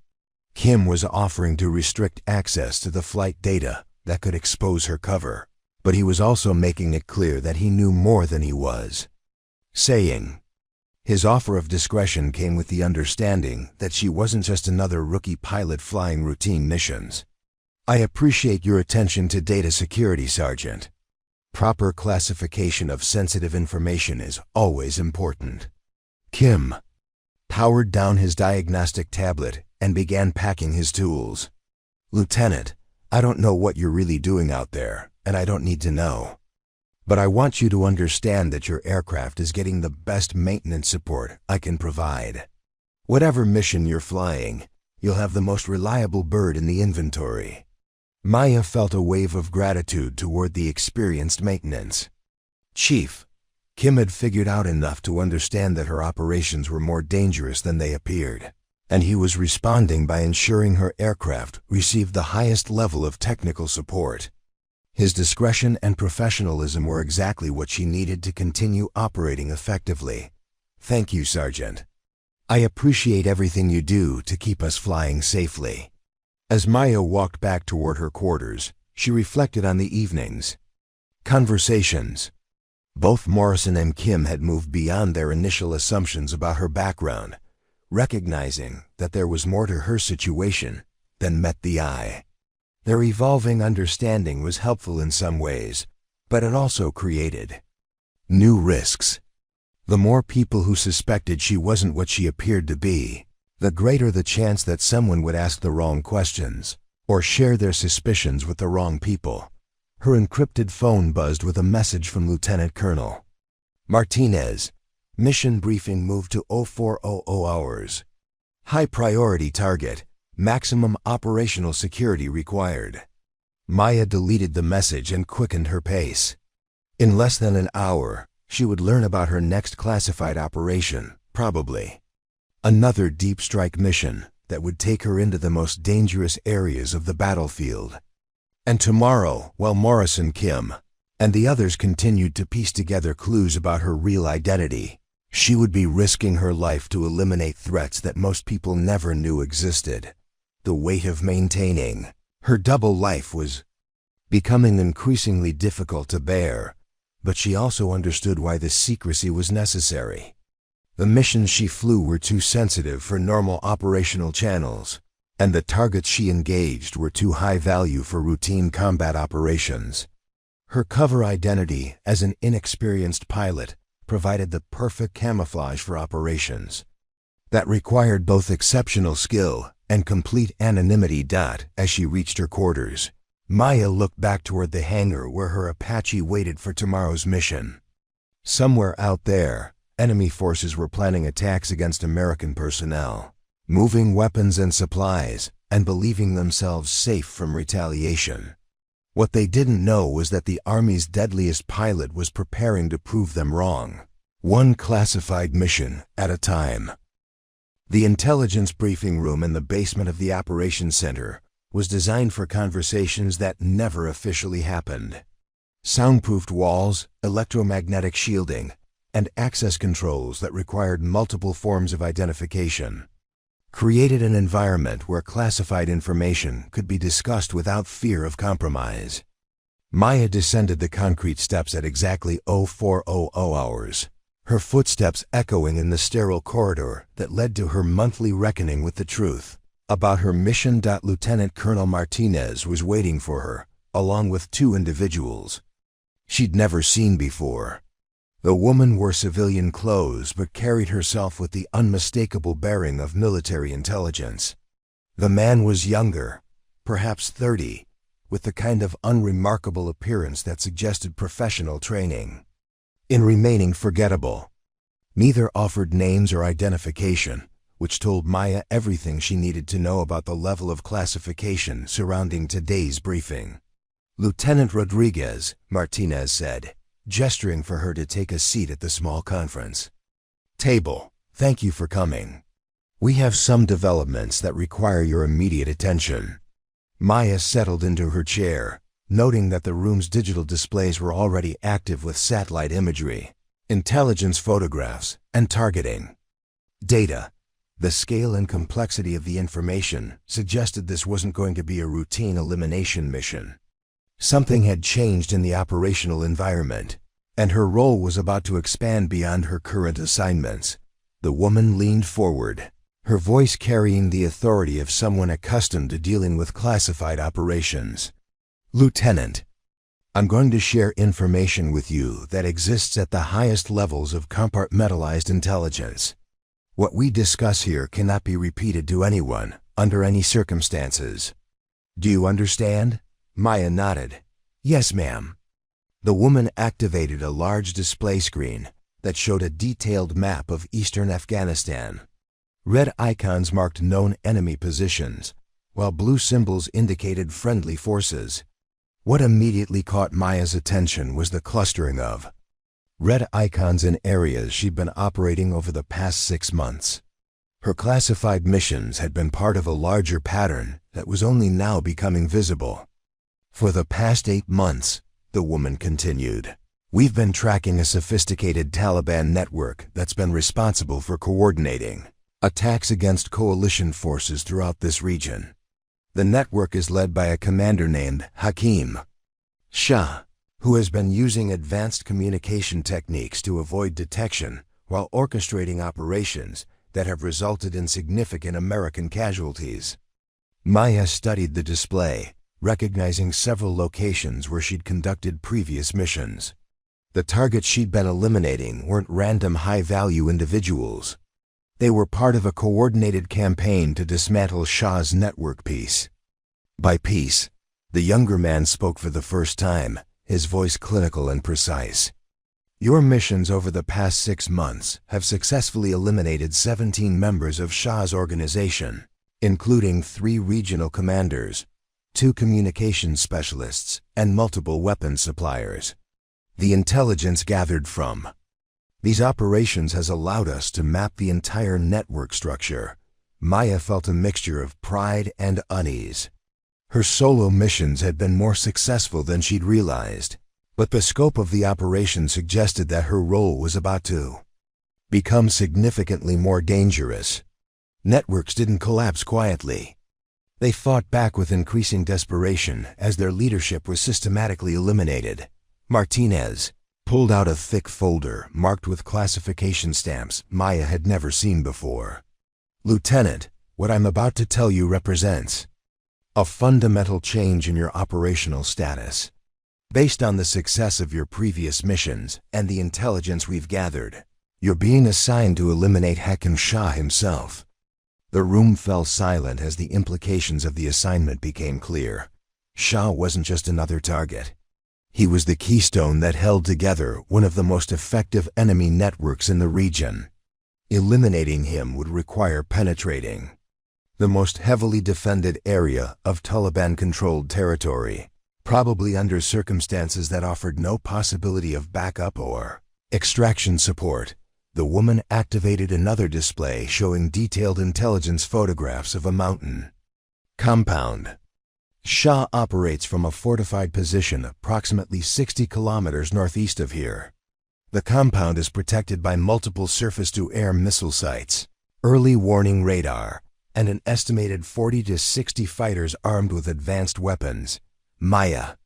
Kim was offering to restrict access to the flight data that could expose her cover, but he was also making it clear that he knew more than he was saying. His offer of discretion came with the understanding that she wasn't just another rookie pilot flying routine missions. I appreciate your attention to data security, Sergeant. Proper classification of sensitive information is always important. Kim powered down his diagnostic tablet and began packing his tools. Lieutenant, I don't know what you're really doing out there, and I don't need to know. But I want you to understand that your aircraft is getting the best maintenance support I can provide. Whatever mission you're flying, you'll have the most reliable bird in the inventory. Maya felt a wave of gratitude toward the experienced maintenance chief. Kim had figured out enough to understand that her operations were more dangerous than they appeared, and he was responding by ensuring her aircraft received the highest level of technical support. His discretion and professionalism were exactly what she needed to continue operating effectively. Thank you, Sergeant. I appreciate everything you do to keep us flying safely. As Maya walked back toward her quarters, she reflected on the evening's conversations. Both Morrison and Kim had moved beyond their initial assumptions about her background, recognizing that there was more to her situation than met the eye. Their evolving understanding was helpful in some ways, but it also created new risks. The more people who suspected she wasn't what she appeared to be, the greater the chance that someone would ask the wrong questions or share their suspicions with the wrong people. Her encrypted phone buzzed with a message from Lieutenant Colonel Martinez. Mission briefing moved to 0400 hours. High priority target. Maximum operational security required. Maya deleted the message and quickened her pace. In less than an hour, she would learn about her next classified operation, probably another deep strike mission that would take her into the most dangerous areas of the battlefield. And tomorrow, while Morrison, Kim, and the others continued to piece together clues about her real identity, she would be risking her life to eliminate threats that most people never knew existed. The weight of maintaining her double life was becoming increasingly difficult to bear, but she also understood why this secrecy was necessary. The missions she flew were too sensitive for normal operational channels, and the targets she engaged were too high value for routine combat operations. Her cover identity as an inexperienced pilot provided the perfect camouflage for operations that required both exceptional skill and complete anonymity. As she reached her quarters, Maya looked back toward the hangar where her Apache waited for tomorrow's mission. Somewhere out there, enemy forces were planning attacks against American personnel, moving weapons and supplies, and believing themselves safe from retaliation. What they didn't know was that the Army's deadliest pilot was preparing to prove them wrong, one classified mission at a time. The intelligence briefing room in the basement of the operations center was designed for conversations that never officially happened. Soundproofed walls, electromagnetic shielding, and access controls that required multiple forms of identification created an environment where classified information could be discussed without fear of compromise. Maya descended the concrete steps at exactly 0400 hours, her footsteps echoing in the sterile corridor that led to her monthly reckoning with the truth about her mission. Lieutenant Colonel Martinez was waiting for her, along with two individuals she'd never seen before. The woman wore civilian clothes but carried herself with the unmistakable bearing of military intelligence. The man was younger, perhaps 30, with the kind of unremarkable appearance that suggested professional training in remaining forgettable. Neither offered names or identification, which told Maya everything she needed to know about the level of classification surrounding today's briefing. "Lieutenant Rodriguez," Martinez said, gesturing for her to take a seat at the small conference table. "Thank you for coming. We have some developments that require your immediate attention." Maya settled into her chair, noting that the room's digital displays were already active with satellite imagery, intelligence photographs, and targeting data. The scale and complexity of the information suggested this wasn't going to be a routine elimination mission. Something had changed in the operational environment, and her role was about to expand beyond her current assignments. The woman leaned forward, her voice carrying the authority of someone accustomed to dealing with classified operations. "Lieutenant, I'm going to share information with you that exists at the highest levels of compartmentalized intelligence. What we discuss here cannot be repeated to anyone, under any circumstances. Do you understand?" Maya nodded. "Yes, ma'am." The woman activated a large display screen that showed a detailed map of eastern Afghanistan. Red icons marked known enemy positions, while blue symbols indicated friendly forces. What immediately caught Maya's attention was the clustering of red icons in areas she'd been operating over the past 6 months. Her classified missions had been part of a larger pattern that was only now becoming visible. "For the past 8 months, the woman continued, we've been tracking a sophisticated Taliban network that's been responsible for coordinating attacks against coalition forces throughout this region. The network is led by a commander named Hakim Shah, who has been using advanced communication techniques to avoid detection while orchestrating operations that have resulted in significant American casualties." Maya studied the display, recognizing several locations where she'd conducted previous missions. The targets she'd been eliminating weren't random high-value individuals. They were part of a coordinated campaign to dismantle Shah's network piece by piece. The younger man spoke for the first time, his voice clinical and precise. "Your missions over the past 6 months have successfully eliminated 17 members of Shah's organization, including 3 regional commanders, 2 communications specialists, and multiple weapons suppliers. The intelligence gathered from these operations has allowed us to map the entire network structure." Maya felt a mixture of pride and unease. Her solo missions had been more successful than she'd realized, but the scope of the operation suggested that her role was about to become significantly more dangerous. Networks didn't collapse quietly. They fought back with increasing desperation as their leadership was systematically eliminated. Martinez pulled out a thick folder marked with classification stamps Maya had never seen before. "Lieutenant, what I'm about to tell you represents a fundamental change in your operational status. Based on the success of your previous missions and the intelligence we've gathered, you're being assigned to eliminate Hakim Shah himself." The room fell silent as the implications of the assignment became clear. Shah wasn't just another target. He was the keystone that held together one of the most effective enemy networks in the region. Eliminating him would require penetrating the most heavily defended area of Taliban-controlled territory, probably under circumstances that offered no possibility of backup or extraction support. The woman activated another display showing detailed intelligence photographs of a mountain compound. Shah operates from a fortified position approximately 60 kilometers northeast of here. The compound is protected by multiple surface-to-air missile sites, early warning radar, and an estimated 40 to 60 fighters armed with advanced weapons. Maya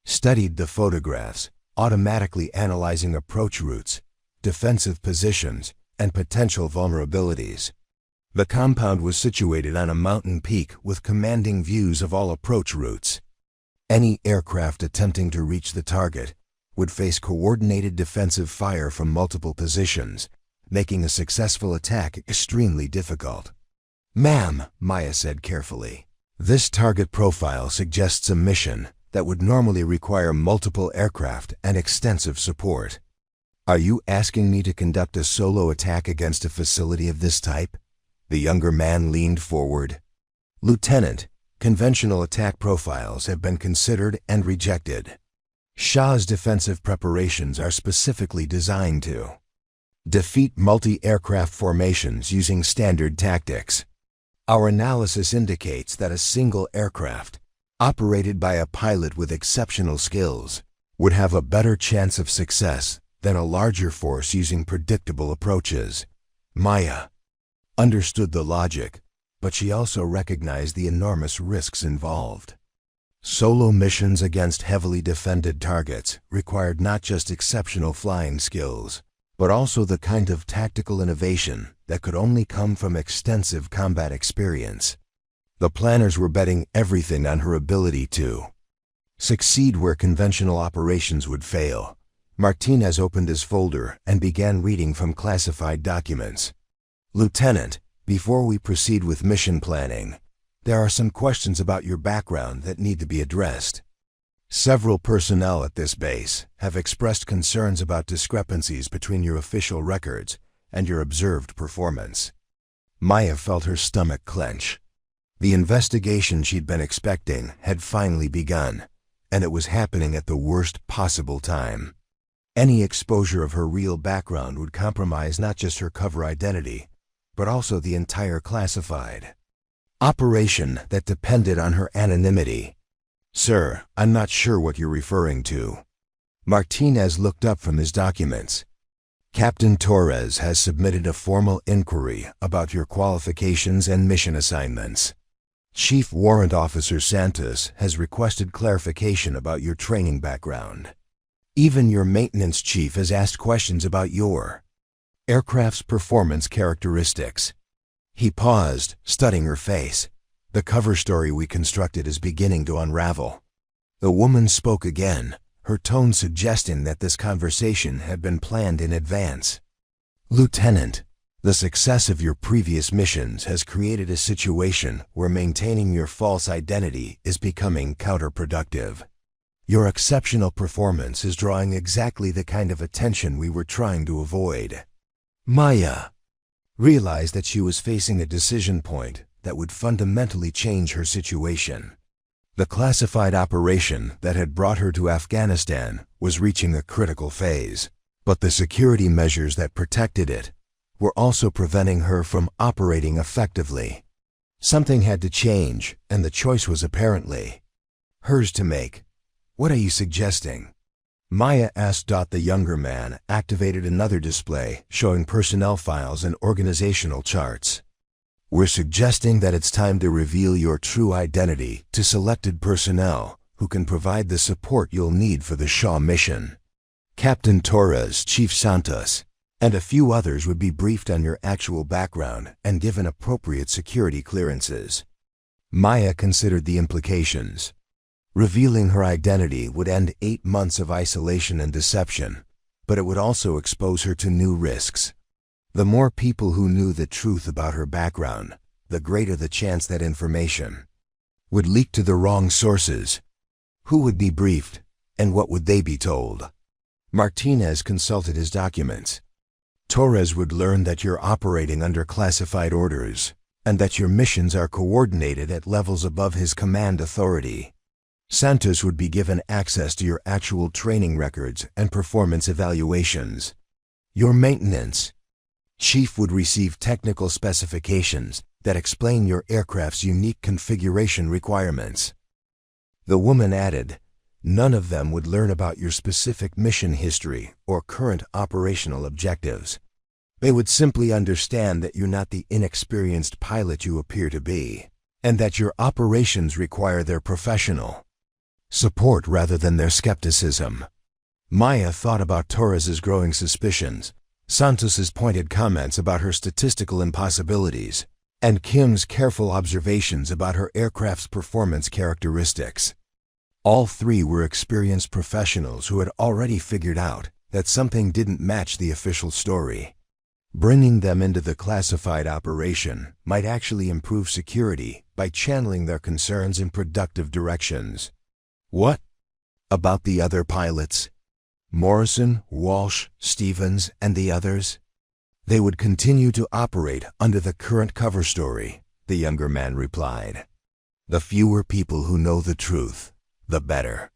studied the photographs, automatically analyzing approach routes, defensive positions, and potential vulnerabilities. The compound was situated on a mountain peak with commanding views of all approach routes. Any aircraft attempting to reach the target would face coordinated defensive fire from multiple positions, making a successful attack extremely difficult. "Ma'am," Maya said carefully, "this target profile suggests a mission that would normally require multiple aircraft and extensive support. Are you asking me to conduct a solo attack against a facility of this type? The younger man leaned forward. Lieutenant, conventional attack profiles have been considered and rejected. Shah's defensive preparations are specifically designed to defeat multi-aircraft formations using standard tactics. Our analysis indicates that a single aircraft, operated by a pilot with exceptional skills, would have a better chance of success than a larger force using predictable approaches. Maya understood the logic, but she also recognized the enormous risks involved. Solo missions against heavily defended targets required not just exceptional flying skills, but also the kind of tactical innovation that could only come from extensive combat experience. The planners were betting everything on her ability to succeed where conventional operations would fail. Martinez opened his folder and began reading from classified documents. Lieutenant, before we proceed with mission planning, there are some questions about your background that need to be addressed. Several personnel at this base have expressed concerns about discrepancies between your official records and your observed performance. Maya felt her stomach clench. The investigation she'd been expecting had finally begun, and it was happening at the worst possible time. Any exposure of her real background would compromise not just her cover identity, but also the entire classified operation that depended on her anonymity. Sir, I'm not sure what you're referring to. Martinez looked up from his documents. Captain Torres has submitted a formal inquiry about your qualifications and mission assignments. Chief Warrant Officer Santos has requested clarification about your training background. Even your maintenance chief has asked questions about your aircraft's performance characteristics. He paused, studying her face. The cover story we constructed is beginning to unravel. The woman spoke again, her tone suggesting that this conversation had been planned in advance. Lieutenant, the success of your previous missions has created a situation where maintaining your false identity is becoming counterproductive. Your exceptional performance is drawing exactly the kind of attention we were trying to avoid. Maya realized that she was facing a decision point that would fundamentally change her situation. The classified operation that had brought her to Afghanistan was reaching a critical phase, but the security measures that protected it were also preventing her from operating effectively. Something had to change, and the choice was apparently hers to make. What are you suggesting? Maya asked. The younger man activated another display showing personnel files and organizational charts. We're suggesting that it's time to reveal your true identity to selected personnel who can provide the support you'll need for the Shah mission. Captain Torres, Chief Santos, and a few others would be briefed on your actual background and given appropriate security clearances. Maya considered the implications. Revealing her identity would end 8 months of isolation and deception, but it would also expose her to new risks. The more people who knew the truth about her background, the greater the chance that information would leak to the wrong sources. Who would be briefed, and what would they be told? Martinez consulted his documents. Torres would learn that you're operating under classified orders, and that your missions are coordinated at levels above his command authority. Santos would be given access to your actual training records and performance evaluations. Your maintenance chief would receive technical specifications that explain your aircraft's unique configuration requirements. The woman added, none of them would learn about your specific mission history or current operational objectives. They would simply understand that you're not the inexperienced pilot you appear to be, and that your operations require their professional support rather than their skepticism. Maya thought about Torres's growing suspicions, Santos's pointed comments about her statistical impossibilities, and Kim's careful observations about her aircraft's performance characteristics. All three were experienced professionals who had already figured out that something didn't match the official story. Bringing them into the classified operation might actually improve security by channeling their concerns in productive directions. What about the other pilots? Morrison, Walsh, Stevens, and the others? They would continue to operate under the current cover story, the younger man replied. The fewer people who know the truth, the better.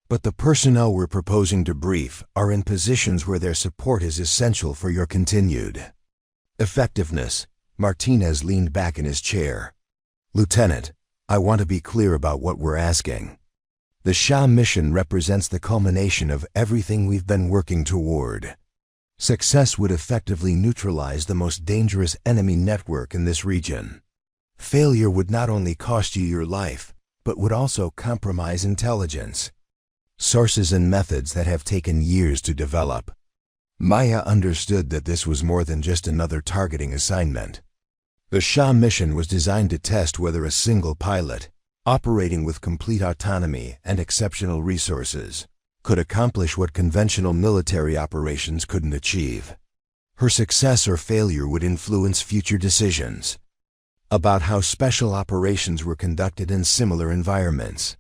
But the personnel we're proposing to brief are in positions where their support is essential for your continued effectiveness. Martinez leaned back in his chair. Lieutenant, I want to be clear about what we're asking. The Shah mission represents the culmination of everything we've been working toward. Success would effectively neutralize the most dangerous enemy network in this region. Failure would not only cost you your life, but would also compromise intelligence, sources and methods that have taken years to develop. Maya understood that this was more than just another targeting assignment. The Shah mission was designed to test whether a single pilot, operating with complete autonomy and exceptional resources, could accomplish what conventional military operations couldn't achieve. Her success or failure would influence future decisions about how special operations were conducted in similar environments.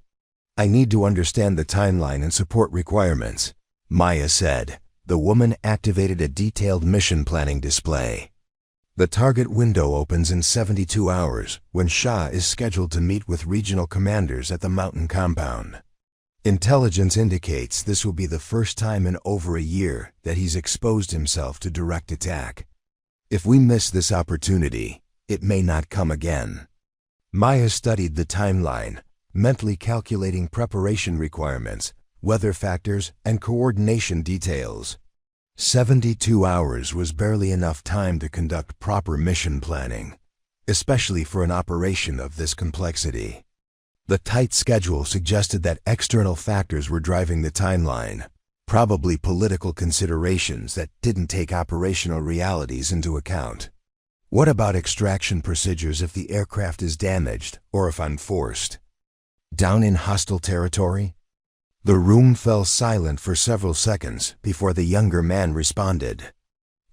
I need to understand the timeline and support requirements, Maya said. The woman activated a detailed mission planning display. The target window opens in 72 hours, when Shah is scheduled to meet with regional commanders at the mountain compound. Intelligence indicates this will be the first time in over a year that he's exposed himself to direct attack. If we miss this opportunity, it may not come again. Maya studied the timeline, mentally calculating preparation requirements, weather factors, and coordination details. 72 hours was barely enough time to conduct proper mission planning, especially for an operation of this complexity. The tight schedule suggested that external factors were driving the timeline, probably political considerations that didn't take operational realities into account. What about extraction procedures if the aircraft is damaged or if unforced? Down in hostile territory? The room fell silent for several seconds before the younger man responded.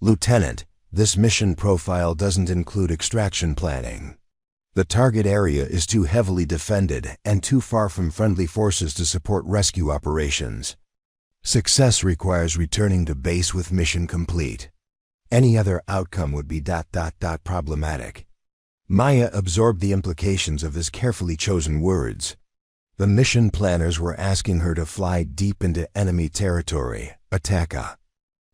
Lieutenant, this mission profile doesn't include extraction planning. The target area is too heavily defended and too far from friendly forces to support rescue operations. Success requires returning to base with mission complete. Any other outcome would be problematic. Maya absorbed the implications of his carefully chosen words. The mission planners were asking her to fly deep into enemy territory, attack a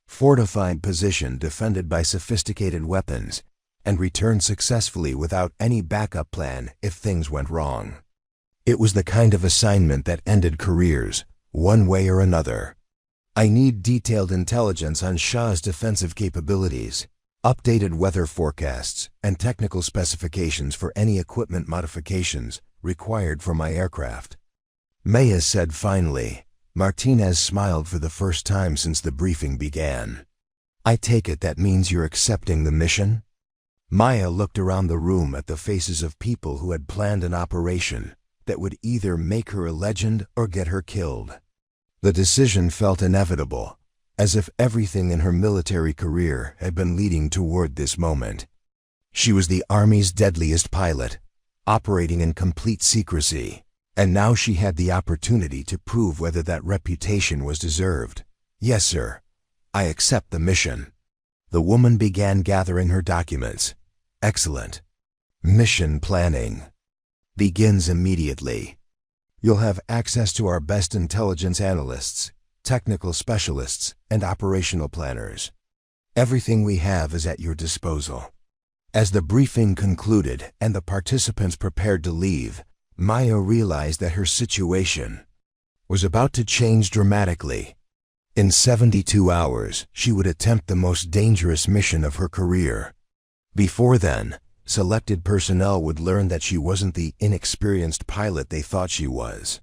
fortified position defended by sophisticated weapons, and return successfully without any backup plan if things went wrong. It was the kind of assignment that ended careers, one way or another. I need detailed intelligence on Shah's defensive capabilities, updated weather forecasts, and technical specifications for any equipment modifications required for my aircraft. Maya said finally. Martinez smiled for the first time since the briefing began. I take it that means you're accepting the mission? Maya looked around the room at the faces of people who had planned an operation that would either make her a legend or get her killed. The decision felt inevitable, as if everything in her military career had been leading toward this moment. She was the Army's deadliest pilot, operating in complete secrecy, and now she had the opportunity to prove whether that reputation was deserved. Yes, sir. I accept the mission. The woman began gathering her documents. Excellent. Mission planning begins immediately. You'll have access to our best intelligence analysts, technical specialists, and operational planners. Everything we have is at your disposal. As the briefing concluded and the participants prepared to leave, Maya realized that her situation was about to change dramatically. In 72 hours, she would attempt the most dangerous mission of her career. Before then, selected personnel would learn that she wasn't the inexperienced pilot they thought she was.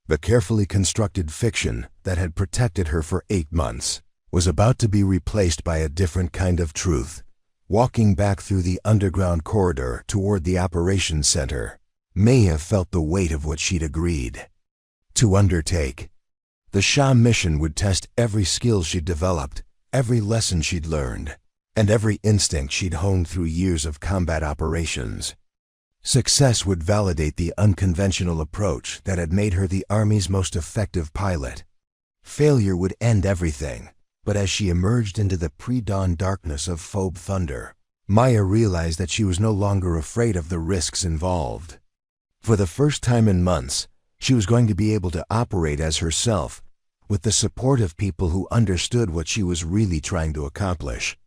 The carefully constructed fiction that had protected her for 8 months was about to be replaced by a different kind of truth. Walking back through the underground corridor toward the operations center, Maya felt the weight of what she'd agreed to undertake. The Shah mission would test every skill she'd developed, every lesson she'd learned, and every instinct she'd honed through years of combat operations. Success would validate the unconventional approach that had made her the Army's most effective pilot. Failure would end everything, but as she emerged into the pre-dawn darkness of Phobe Thunder, Maya realized that she was no longer afraid of the risks involved. For the first time in months, she was going to be able to operate as herself, with the support of people who understood what she was really trying to accomplish.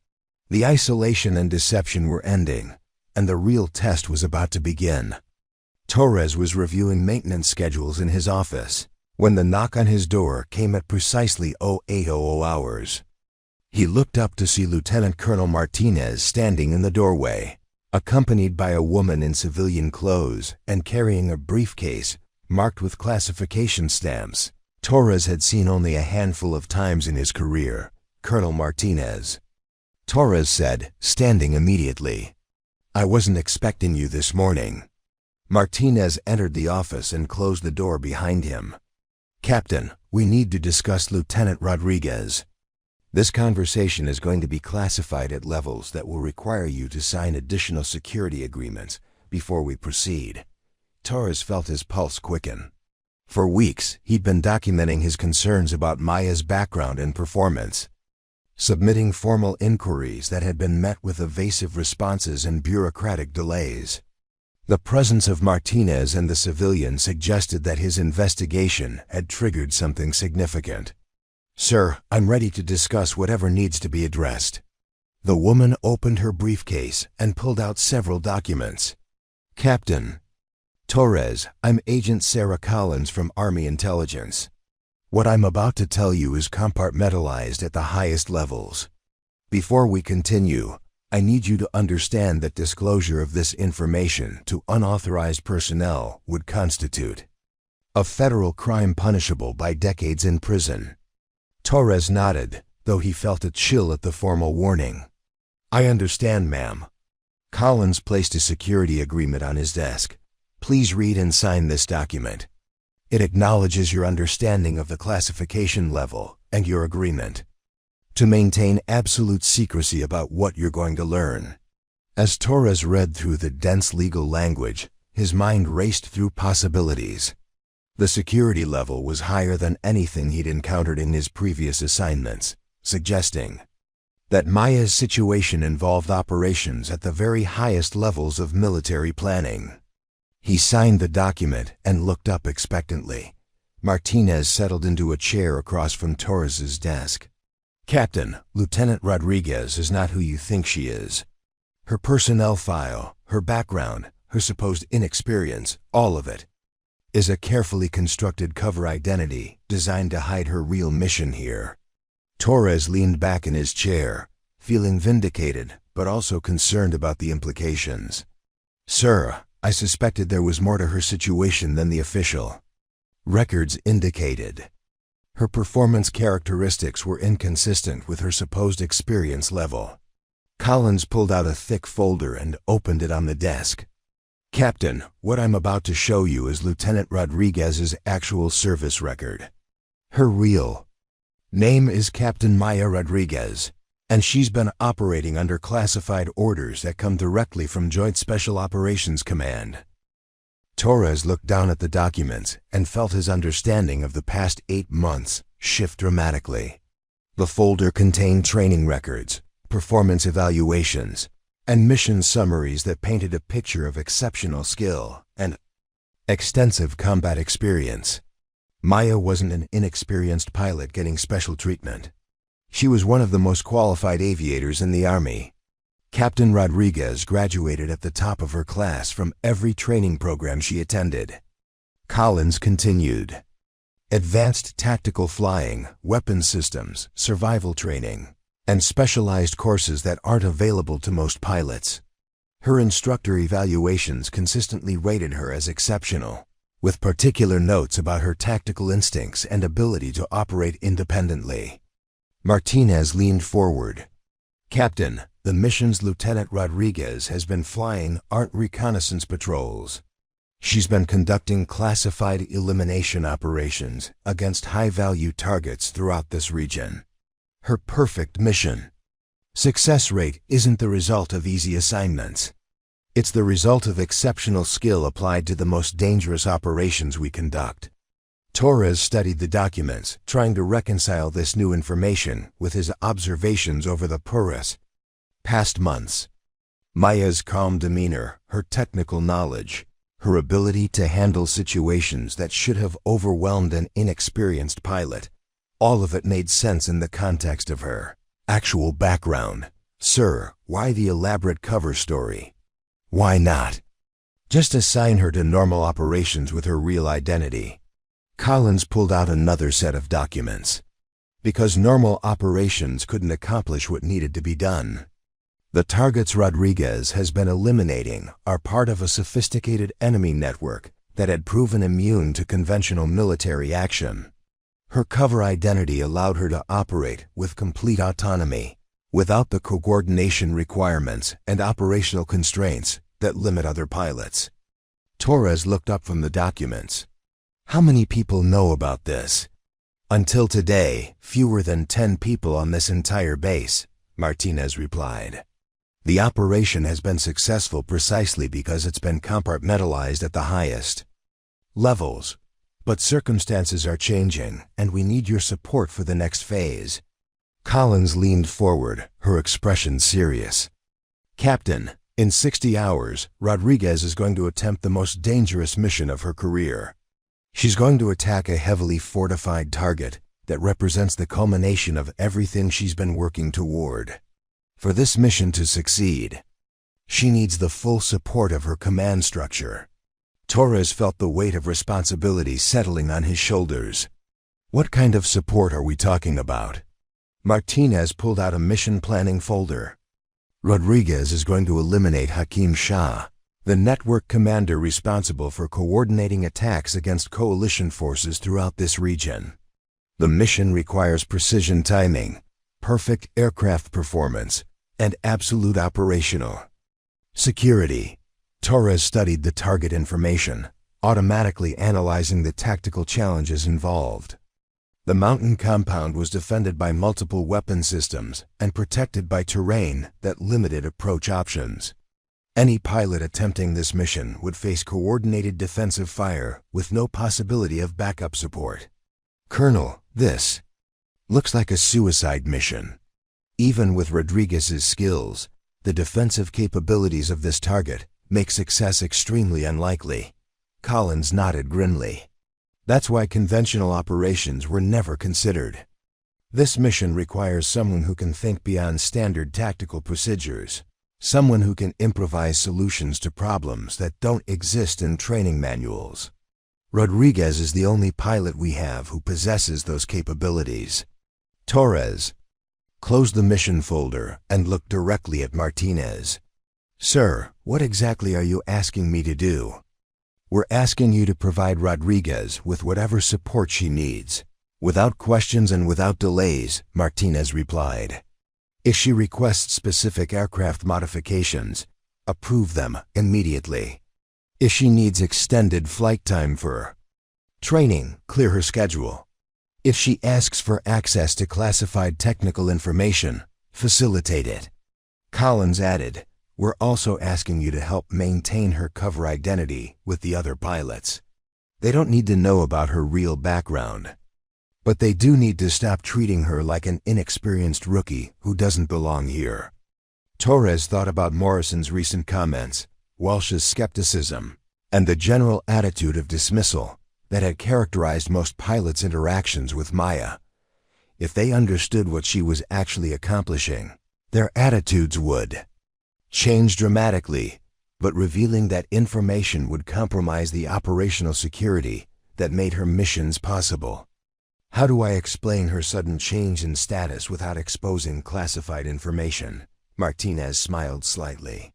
The isolation and deception were ending, and the real test was about to begin. Torres was reviewing maintenance schedules in his office when the knock on his door came at precisely 0800 hours. He looked up to see Lieutenant Colonel Martinez standing in the doorway, accompanied by a woman in civilian clothes and carrying a briefcase marked with classification stamps Torres had seen only a handful of times in his career. "Colonel Martinez," Torres said, standing immediately. "I wasn't expecting you this morning." Martinez entered the office and closed the door behind him. "Captain, we need to discuss Lieutenant Rodriguez. This conversation is going to be classified at levels that will require you to sign additional security agreements before we proceed." Torres felt his pulse quicken. For weeks, he'd been documenting his concerns about Maya's background and performance, submitting formal inquiries that had been met with evasive responses and bureaucratic delays. The presence of Martinez and the civilian suggested that his investigation had triggered something significant. "Sir, I'm ready to discuss whatever needs to be addressed." The woman opened her briefcase and pulled out several documents. "Captain Torres, I'm Agent Sarah Collins from Army Intelligence. What I'm about to tell you is compartmentalized at the highest levels. Before we continue, I need you to understand that disclosure of this information to unauthorized personnel would constitute a federal crime punishable by decades in prison." Torres nodded, though he felt a chill at the formal warning. "I understand, ma'am." Collins placed a security agreement on his desk. "Please read and sign this document. It acknowledges your understanding of the classification level and your agreement to maintain absolute secrecy about what you're going to learn." As Torres read through the dense legal language, his mind raced through possibilities. The security level was higher than anything he'd encountered in his previous assignments, suggesting that Maya's situation involved operations at the very highest levels of military planning. He signed the document and looked up expectantly. Martinez settled into a chair across from Torres's desk. "Captain, Lieutenant Rodriguez is not who you think she is. Her personnel file, her background, her supposed inexperience, all of it, is a carefully constructed cover identity designed to hide her real mission here." Torres leaned back in his chair, feeling vindicated but also concerned about the implications. "Sir, I suspected there was more to her situation than the official records indicated. Her performance characteristics were inconsistent with her supposed experience level." Collins pulled out a thick folder and opened it on the desk. "Captain, what I'm about to show you is Lieutenant Rodriguez's actual service record. Her real name is Captain Maya Rodriguez, and she's been operating under classified orders that come directly from Joint Special Operations Command." Torres looked down at the documents and felt his understanding of the past 8 months shift dramatically. The folder contained training records, performance evaluations, and mission summaries that painted a picture of exceptional skill and extensive combat experience. Maya wasn't an inexperienced pilot getting special treatment. She was one of the most qualified aviators in the Army. Captain Rodriguez graduated at the top of her class from every training program she attended. Collins continued. Advanced tactical flying, weapons systems, survival training, and specialized courses that aren't available to most pilots. Her instructor evaluations consistently rated her as exceptional, with particular notes about her tactical instincts and ability to operate independently. Martinez leaned forward. "Captain, the missions Lieutenant Rodriguez has been flying aren't reconnaissance patrols. She's been conducting classified elimination operations against high-value targets throughout this region. Her perfect mission success rate isn't the result of easy assignments. It's the result of exceptional skill applied to the most dangerous operations we conduct." Torres studied the documents, trying to reconcile this new information with his observations over the past months. Maya's calm demeanor, her technical knowledge, her ability to handle situations that should have overwhelmed an inexperienced pilot, all of it made sense in the context of her actual background. Sir, why the elaborate cover story? Why not just assign her to normal operations with her real identity? Collins pulled out another set of documents. Because normal operations couldn't accomplish what needed to be done. The targets Rodriguez has been eliminating are part of a sophisticated enemy network that had proven immune to conventional military action. Her cover identity allowed her to operate with complete autonomy, without the coordination requirements and operational constraints that limit other pilots. Torres looked up from the documents. How many people know about this? Until today, fewer than 10 people on this entire base, Martinez replied. The operation has been successful precisely because it's been compartmentalized at the highest levels. But circumstances are changing, and we need your support for the next phase. Collins leaned forward, her expression serious. Captain, in 60 hours, Rodriguez is going to attempt the most dangerous mission of her career. She's going to attack a heavily fortified target that represents the culmination of everything she's been working toward. For this mission to succeed, she needs the full support of her command structure. Torres felt the weight of responsibility settling on his shoulders. What kind of support are we talking about? Martinez pulled out a mission planning folder. Rodriguez is going to eliminate Hakim Shah, the network commander responsible for coordinating attacks against coalition forces throughout this region. The mission requires precision timing, perfect aircraft performance, and absolute operational security. Torres studied the target information, automatically analyzing the tactical challenges involved. The mountain compound was defended by multiple weapon systems and protected by terrain that limited approach options. Any pilot attempting this mission would face coordinated defensive fire with no possibility of backup support. Colonel, this looks like a suicide mission. Even with Rodriguez's skills, the defensive capabilities of this target make success extremely unlikely. Collins nodded grimly. That's why conventional operations were never considered. This mission requires someone who can think beyond standard tactical procedures, someone who can improvise solutions to problems that don't exist in training manuals. Rodriguez is the only pilot we have who possesses those capabilities. Torres closed the mission folder and looked directly at Martinez. Sir, what exactly are you asking me to do? We're asking you to provide Rodriguez with whatever support she needs. Without questions and without delays, Martinez replied. If she requests specific aircraft modifications, approve them immediately. If she needs extended flight time for training, clear her schedule. If she asks for access to classified technical information, facilitate it. Collins added, we're also asking you to help maintain her cover identity with the other pilots. They don't need to know about her real background. But they do need to stop treating her like an inexperienced rookie who doesn't belong here. Torres thought about Morrison's recent comments, Welsh's skepticism, and the general attitude of dismissal that had characterized most pilots' interactions with Maya. If they understood what she was actually accomplishing, their attitudes would change dramatically, but revealing that information would compromise the operational security that made her missions possible. How do I explain her sudden change in status without exposing classified information? Martinez smiled slightly.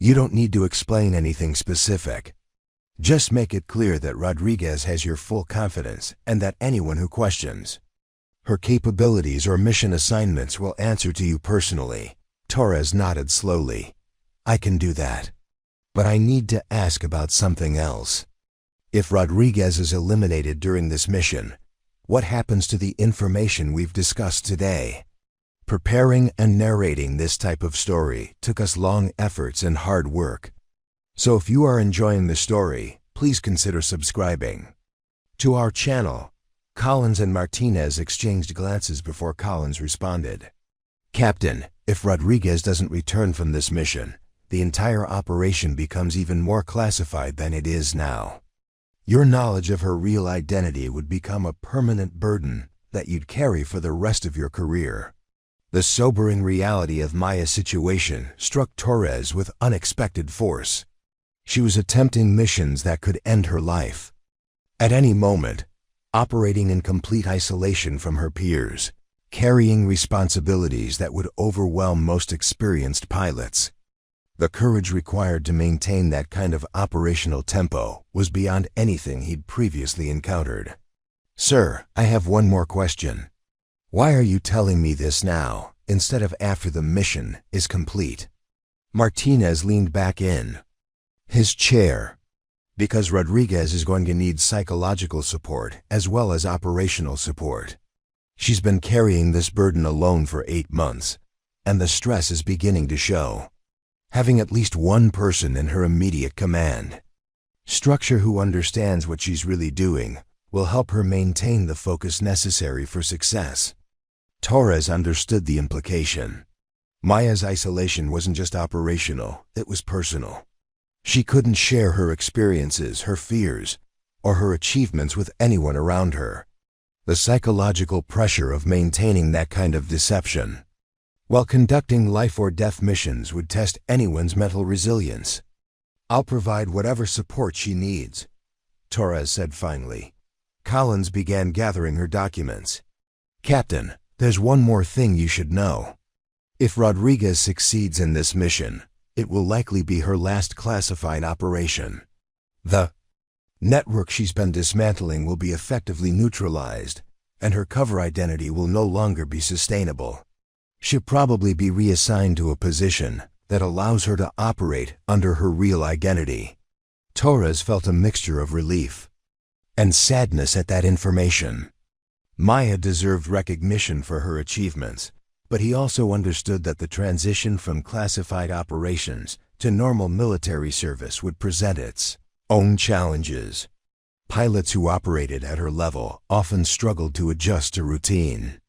You don't need to explain anything specific. Just make it clear that Rodriguez has your full confidence and that anyone who questions her capabilities or mission assignments will answer to you personally. Torres nodded slowly. I can do that. But I need to ask about something else. If Rodriguez is eliminated during this mission, what happens to the information we've discussed today? Preparing and narrating this type of story took us long efforts and hard work. So if you are enjoying the story, please consider subscribing. To our channel. Collins and Martinez exchanged glances before Collins responded. Captain, if Rodriguez doesn't return from this mission, the entire operation becomes even more classified than it is now. Your knowledge of her real identity would become a permanent burden that you'd carry for the rest of your career. The sobering reality of Maya's situation struck Torres with unexpected force. She was attempting missions that could end her life. At any moment, operating in complete isolation from her peers, carrying responsibilities that would overwhelm most experienced pilots. The courage required to maintain that kind of operational tempo was beyond anything he'd previously encountered. Sir, I have one more question. Why are you telling me this now, instead of after the mission is complete? Martinez leaned back in his chair. Because Rodriguez is going to need psychological support as well as operational support. She's been carrying this burden alone for 8 months, and the stress is beginning to show. Having at least one person in her immediate command, structure who understands what she's really doing, will help her maintain the focus necessary for success. Torres understood the implication. Maya's isolation wasn't just operational, it was personal. She couldn't share her experiences, her fears, or her achievements with anyone around her. The psychological pressure of maintaining that kind of deception while conducting life-or-death missions would test anyone's mental resilience. I'll provide whatever support she needs, Torres said finally. Collins began gathering her documents. Captain, there's one more thing you should know. If Rodriguez succeeds in this mission, it will likely be her last classified operation. The network she's been dismantling will be effectively neutralized, and her cover identity will no longer be sustainable. She'll probably be reassigned to a position that allows her to operate under her real identity. Torres felt a mixture of relief and sadness at that information. Maya deserved recognition for her achievements, but he also understood that the transition from classified operations to normal military service would present its own challenges. Pilots who operated at her level often struggled to adjust to routine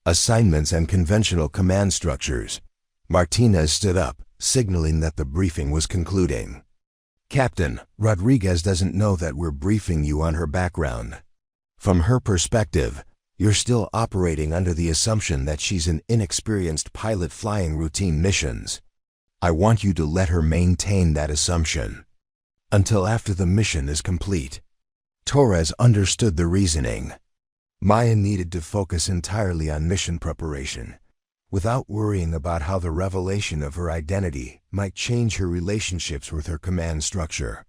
assignments and conventional command structures. Martinez stood up, signaling that the briefing was concluding. Captain, Rodriguez doesn't know that we're briefing you on her background. From her perspective, you're still operating under the assumption that she's an inexperienced pilot flying routine missions. I want you to let her maintain that assumption until after the mission is complete. Torres understood the reasoning. Maya needed to focus entirely on mission preparation, without worrying about how the revelation of her identity might change her relationships with her command structure.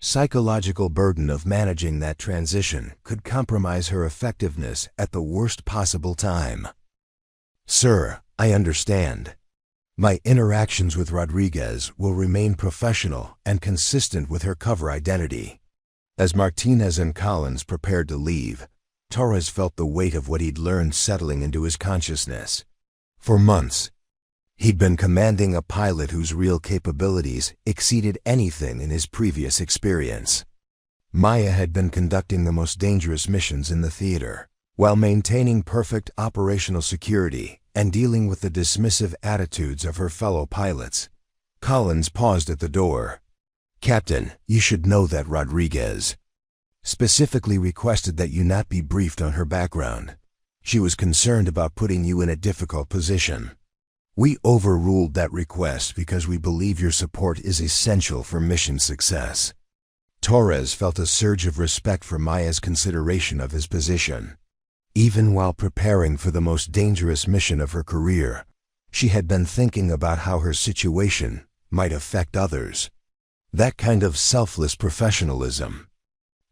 Psychological burden of managing that transition could compromise her effectiveness at the worst possible time. Sir, I understand. My interactions with Rodriguez will remain professional and consistent with her cover identity. As Martinez and Collins prepared to leave, Torres felt the weight of what he'd learned settling into his consciousness. For months, he'd been commanding a pilot whose real capabilities exceeded anything in his previous experience. Maya had been conducting the most dangerous missions in the theater, while maintaining perfect operational security and dealing with the dismissive attitudes of her fellow pilots. Collins paused at the door. Captain, you should know that Rodriguez specifically requested that you not be briefed on her background. She was concerned about putting you in a difficult position. We overruled that request because we believe your support is essential for mission success. Torres felt a surge of respect for Maya's consideration of his position. Even while preparing for the most dangerous mission of her career, she had been thinking about how her situation might affect others. That kind of selfless professionalism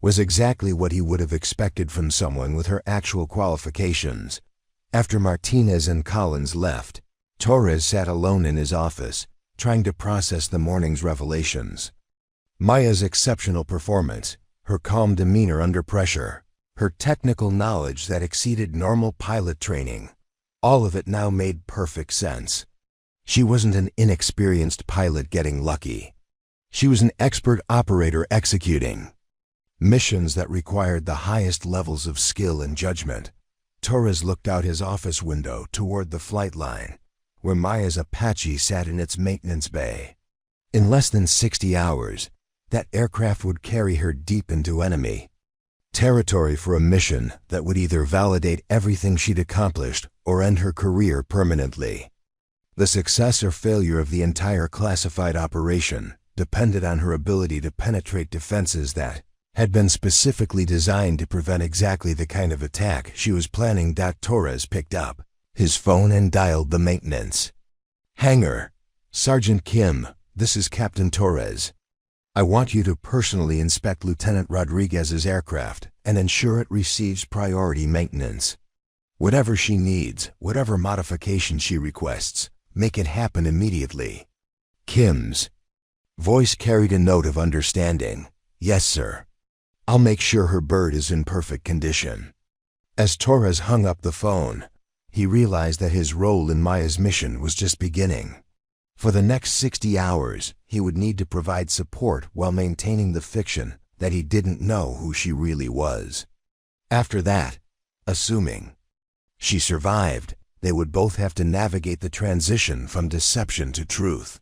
was exactly what he would have expected from someone with her actual qualifications. After Martinez and Collins left, Torres sat alone in his office, trying to process the morning's revelations. Maya's exceptional performance, her calm demeanor under pressure, her technical knowledge that exceeded normal pilot training, all of it now made perfect sense. She wasn't an inexperienced pilot getting lucky. She was an expert operator executing. Missions that required the highest levels of skill and judgment. Torres looked out his office window toward the flight line, where Maya's Apache sat in its maintenance bay. In less than 60 hours, that aircraft would carry her deep into enemy territory for a mission that would either validate everything she'd accomplished or end her career permanently. The success or failure of the entire classified operation depended on her ability to penetrate defenses that had been specifically designed to prevent exactly the kind of attack she was planning. Torres picked up his phone and dialed the maintenance hangar. Sergeant Kim, this is Captain Torres. I want you to personally inspect Lieutenant Rodriguez's aircraft and ensure it receives priority maintenance. Whatever she needs, whatever modification she requests, make it happen immediately. Kim's voice carried a note of understanding. Yes, sir. I'll make sure her bird is in perfect condition. As Torres hung up the phone, he realized that his role in Maya's mission was just beginning. For the next 60 hours, he would need to provide support while maintaining the fiction that he didn't know who she really was. After that, assuming she survived, they would both have to navigate the transition from deception to truth.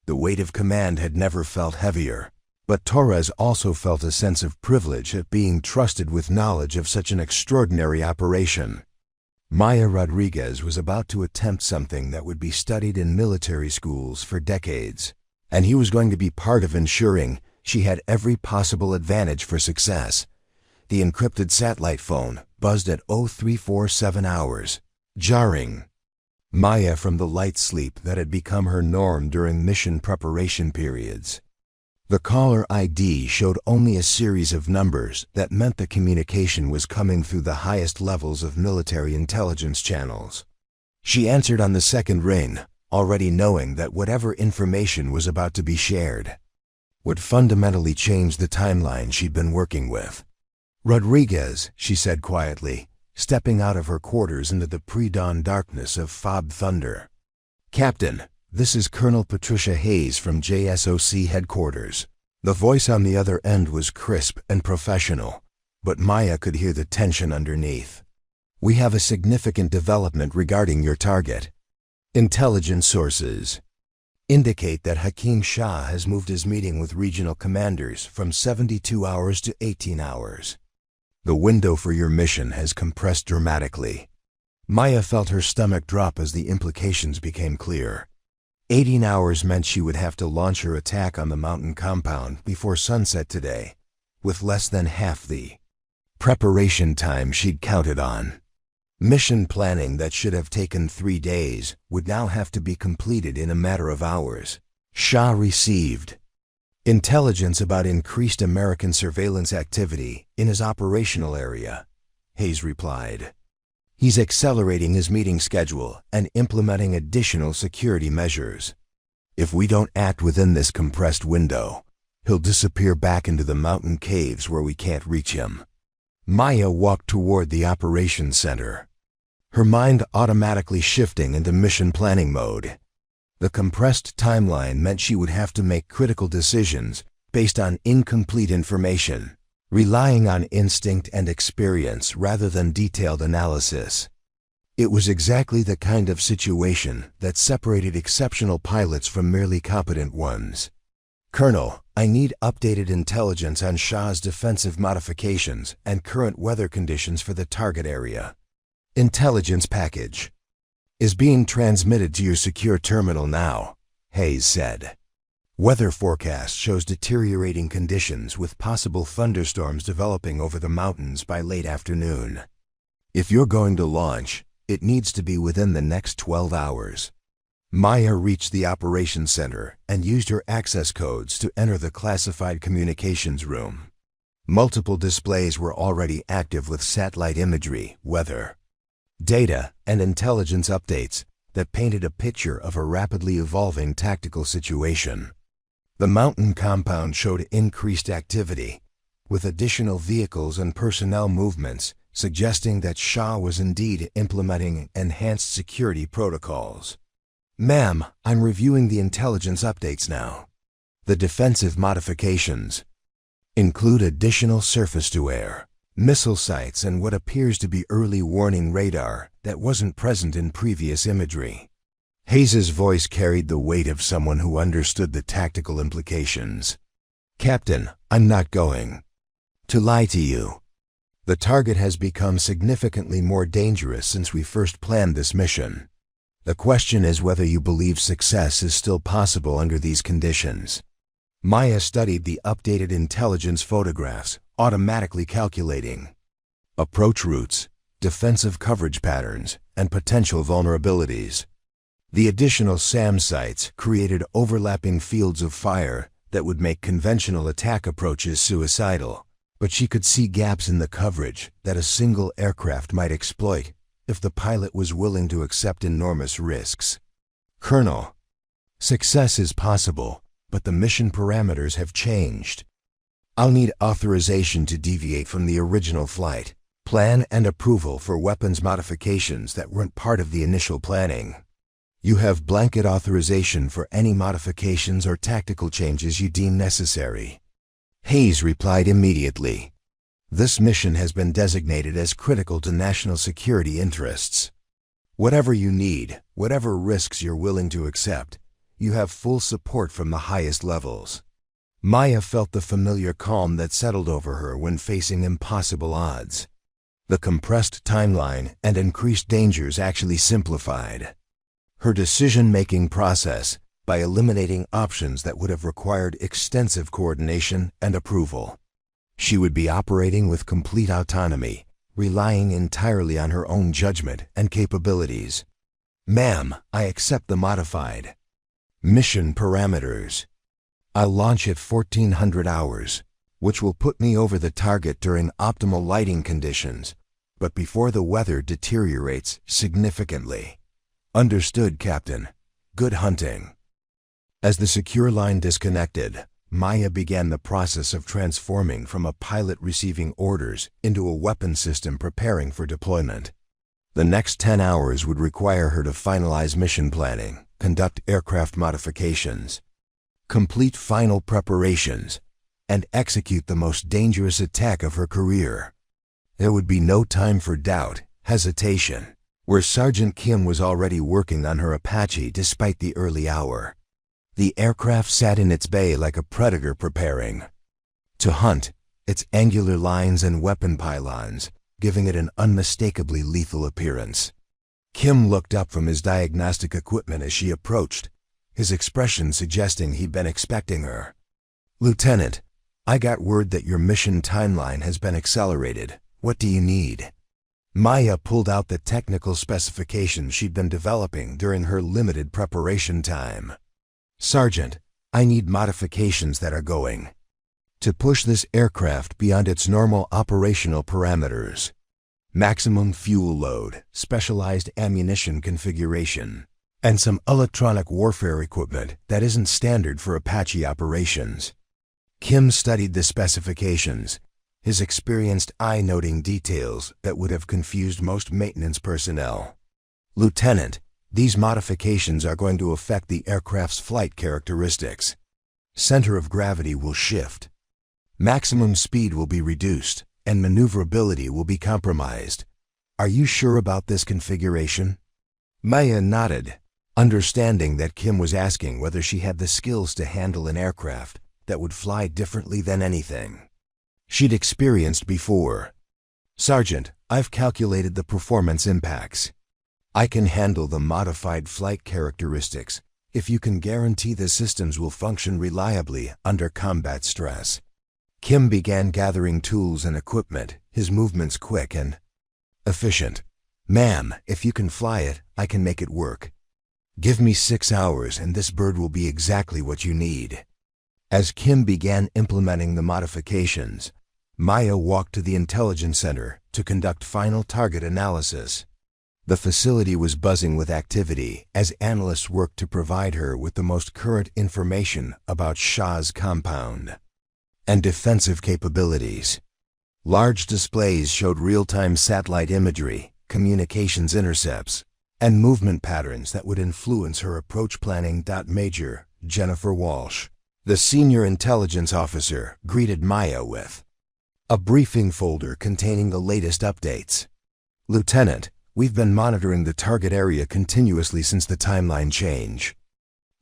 The weight of command had never felt heavier, but Torres also felt a sense of privilege at being trusted with knowledge of such an extraordinary operation. Maya Rodriguez was about to attempt something that would be studied in military schools for decades, and he was going to be part of ensuring she had every possible advantage for success. The encrypted satellite phone buzzed at 0347 hours, jarring Maya from the light sleep that had become her norm during mission preparation periods. The caller ID showed only a series of numbers that meant the communication was coming through the highest levels of military intelligence channels. She answered on the second ring, already knowing that whatever information was about to be shared would fundamentally change the timeline she'd been working with. Rodriguez, she said quietly, stepping out of her quarters into the pre-dawn darkness of fob thunder. Captain, this is Colonel Patricia Hayes from JSOC headquarters. The voice on the other end was crisp and professional, but Maya could hear the tension underneath. We have a significant development regarding your target. Intelligence sources indicate that Hakim Shah has moved his meeting with regional commanders from 72 hours to 18 hours. The window for your mission has compressed dramatically. Maya felt her stomach drop as the implications became clear. 18 hours meant she would have to launch her attack on the mountain compound before sunset today, with less than half the preparation time she'd counted on. Mission planning that should have taken 3 days would now have to be completed in a matter of hours. Shah received intelligence about increased American surveillance activity in his operational area, Hayes replied. He's accelerating his meeting schedule and implementing additional security measures. If we don't act within this compressed window, he'll disappear back into the mountain caves where we can't reach him. Maya walked toward the operations center, her mind automatically shifting into mission planning mode. The compressed timeline meant she would have to make critical decisions based on incomplete information, relying on instinct and experience rather than detailed analysis. It was exactly the kind of situation that separated exceptional pilots from merely competent ones. Colonel, I need updated intelligence on Shah's defensive modifications and current weather conditions for the target area. Intelligence package is being transmitted to your secure terminal now, Hayes said. Weather forecast shows deteriorating conditions with possible thunderstorms developing over the mountains by late afternoon. If you're going to launch, it needs to be within the next 12 hours. Maya reached the operations center and used her access codes to enter the classified communications room. Multiple displays were already active with satellite imagery, weather, data, and intelligence updates that painted a picture of a rapidly evolving tactical situation. The mountain compound showed increased activity, with additional vehicles and personnel movements suggesting that Shah was indeed implementing enhanced security protocols. Ma'am, I'm reviewing the intelligence updates now. The defensive modifications Include additional surface-to-air missile sites and what appears to be early warning radar that wasn't present in previous imagery. Hayes's voice carried the weight of someone who understood the tactical implications. Captain, I'm not going to lie to you. The target has become significantly more dangerous since we first planned this mission. The question is whether you believe success is still possible under these conditions. Maya studied the updated intelligence photographs, automatically calculating approach routes, defensive coverage patterns, and potential vulnerabilities. The additional SAM sites created overlapping fields of fire that would make conventional attack approaches suicidal, but she could see gaps in the coverage that a single aircraft might exploit if the pilot was willing to accept enormous risks. Colonel, success is possible, but the mission parameters have changed. I'll need authorization to deviate from the original flight plan and approval for weapons modifications that weren't part of the initial planning. You have blanket authorization for any modifications or tactical changes you deem necessary. Hayes replied immediately. This mission has been designated as critical to national security interests. Whatever you need, whatever risks you're willing to accept, you have full support from the highest levels. Maya felt the familiar calm that settled over her when facing impossible odds. The compressed timeline and increased dangers actually simplified her decision-making process by eliminating options that would have required extensive coordination and approval. She would be operating with complete autonomy, relying entirely on her own judgment and capabilities. Ma'am, I accept the modified mission parameters. I'll launch at 1400 hours, which will put me over the target during optimal lighting conditions, but before the weather deteriorates significantly. Understood, Captain. Good hunting. As the secure line disconnected, Maya began the process of transforming from a pilot receiving orders into a weapon system preparing for deployment. The next 10 hours would require her to finalize mission planning, conduct aircraft modifications, complete final preparations, and execute the most dangerous attack of her career. There would be no time for doubt, hesitation, where Sergeant Kim was already working on her Apache despite the early hour. The aircraft sat in its bay like a predator preparing to hunt, its angular lines and weapon pylons giving it an unmistakably lethal appearance. Kim looked up from his diagnostic equipment as she approached, his expression suggesting he'd been expecting her. Lieutenant, I got word that your mission timeline has been accelerated. What do you need? Maya pulled out the technical specifications she'd been developing during her limited preparation time. Sergeant, I need modifications that are going to push this aircraft beyond its normal operational parameters. Maximum fuel load, specialized ammunition configuration, and some electronic warfare equipment that isn't standard for Apache operations. Kim studied the specifications, his experienced eye noting details that would have confused most maintenance personnel. Lieutenant, these modifications are going to affect the aircraft's flight characteristics. Center of gravity will shift. Maximum speed will be reduced, and maneuverability will be compromised. Are you sure about this configuration? Maya nodded, understanding that Kim was asking whether she had the skills to handle an aircraft that would fly differently than anything she'd experienced before. Sergeant, I've calculated the performance impacts. I can handle the modified flight characteristics if you can guarantee the systems will function reliably under combat stress. Kim began gathering tools and equipment, his movements quick and efficient. Ma'am, if you can fly it, I can make it work. Give me 6 hours and this bird will be exactly what you need. As Kim began implementing the modifications, Maya walked to the intelligence center to conduct final target analysis. The facility was buzzing with activity as analysts worked to provide her with the most current information about Shah's compound and defensive capabilities. Large displays showed real-time satellite imagery, communications intercepts, and movement patterns that would influence her approach planning. Major Jennifer Walsh, The senior intelligence officer greeted Maya with a briefing folder containing the latest updates. Lieutenant, we've been monitoring the target area continuously since the timeline change.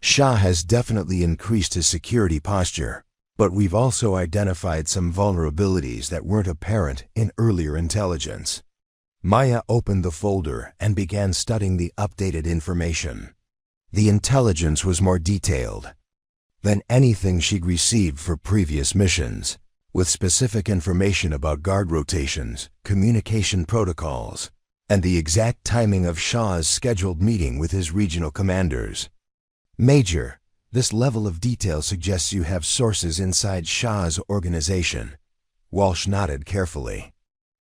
Shah has definitely increased his security posture, but we've also identified some vulnerabilities that weren't apparent in earlier intelligence. Maya opened the folder and began studying the updated information. The intelligence was more detailed than anything she'd received for previous missions, with specific information about guard rotations, communication protocols, and the exact timing of Shah's scheduled meeting with his regional commanders. Major, this level of detail suggests you have sources inside Shah's organization. Walsh nodded carefully.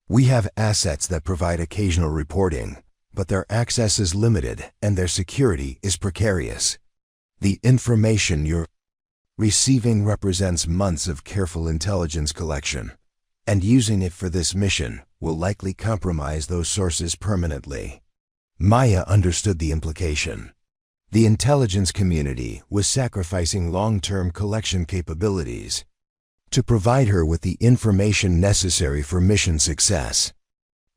We have assets that provide occasional reporting, but their access is limited and their security is precarious. The information you're receiving represents months of careful intelligence collection, and using it for this mission will likely compromise those sources permanently. Maya understood the implication. The intelligence community was sacrificing long-term collection capabilities to provide her with the information necessary for mission success.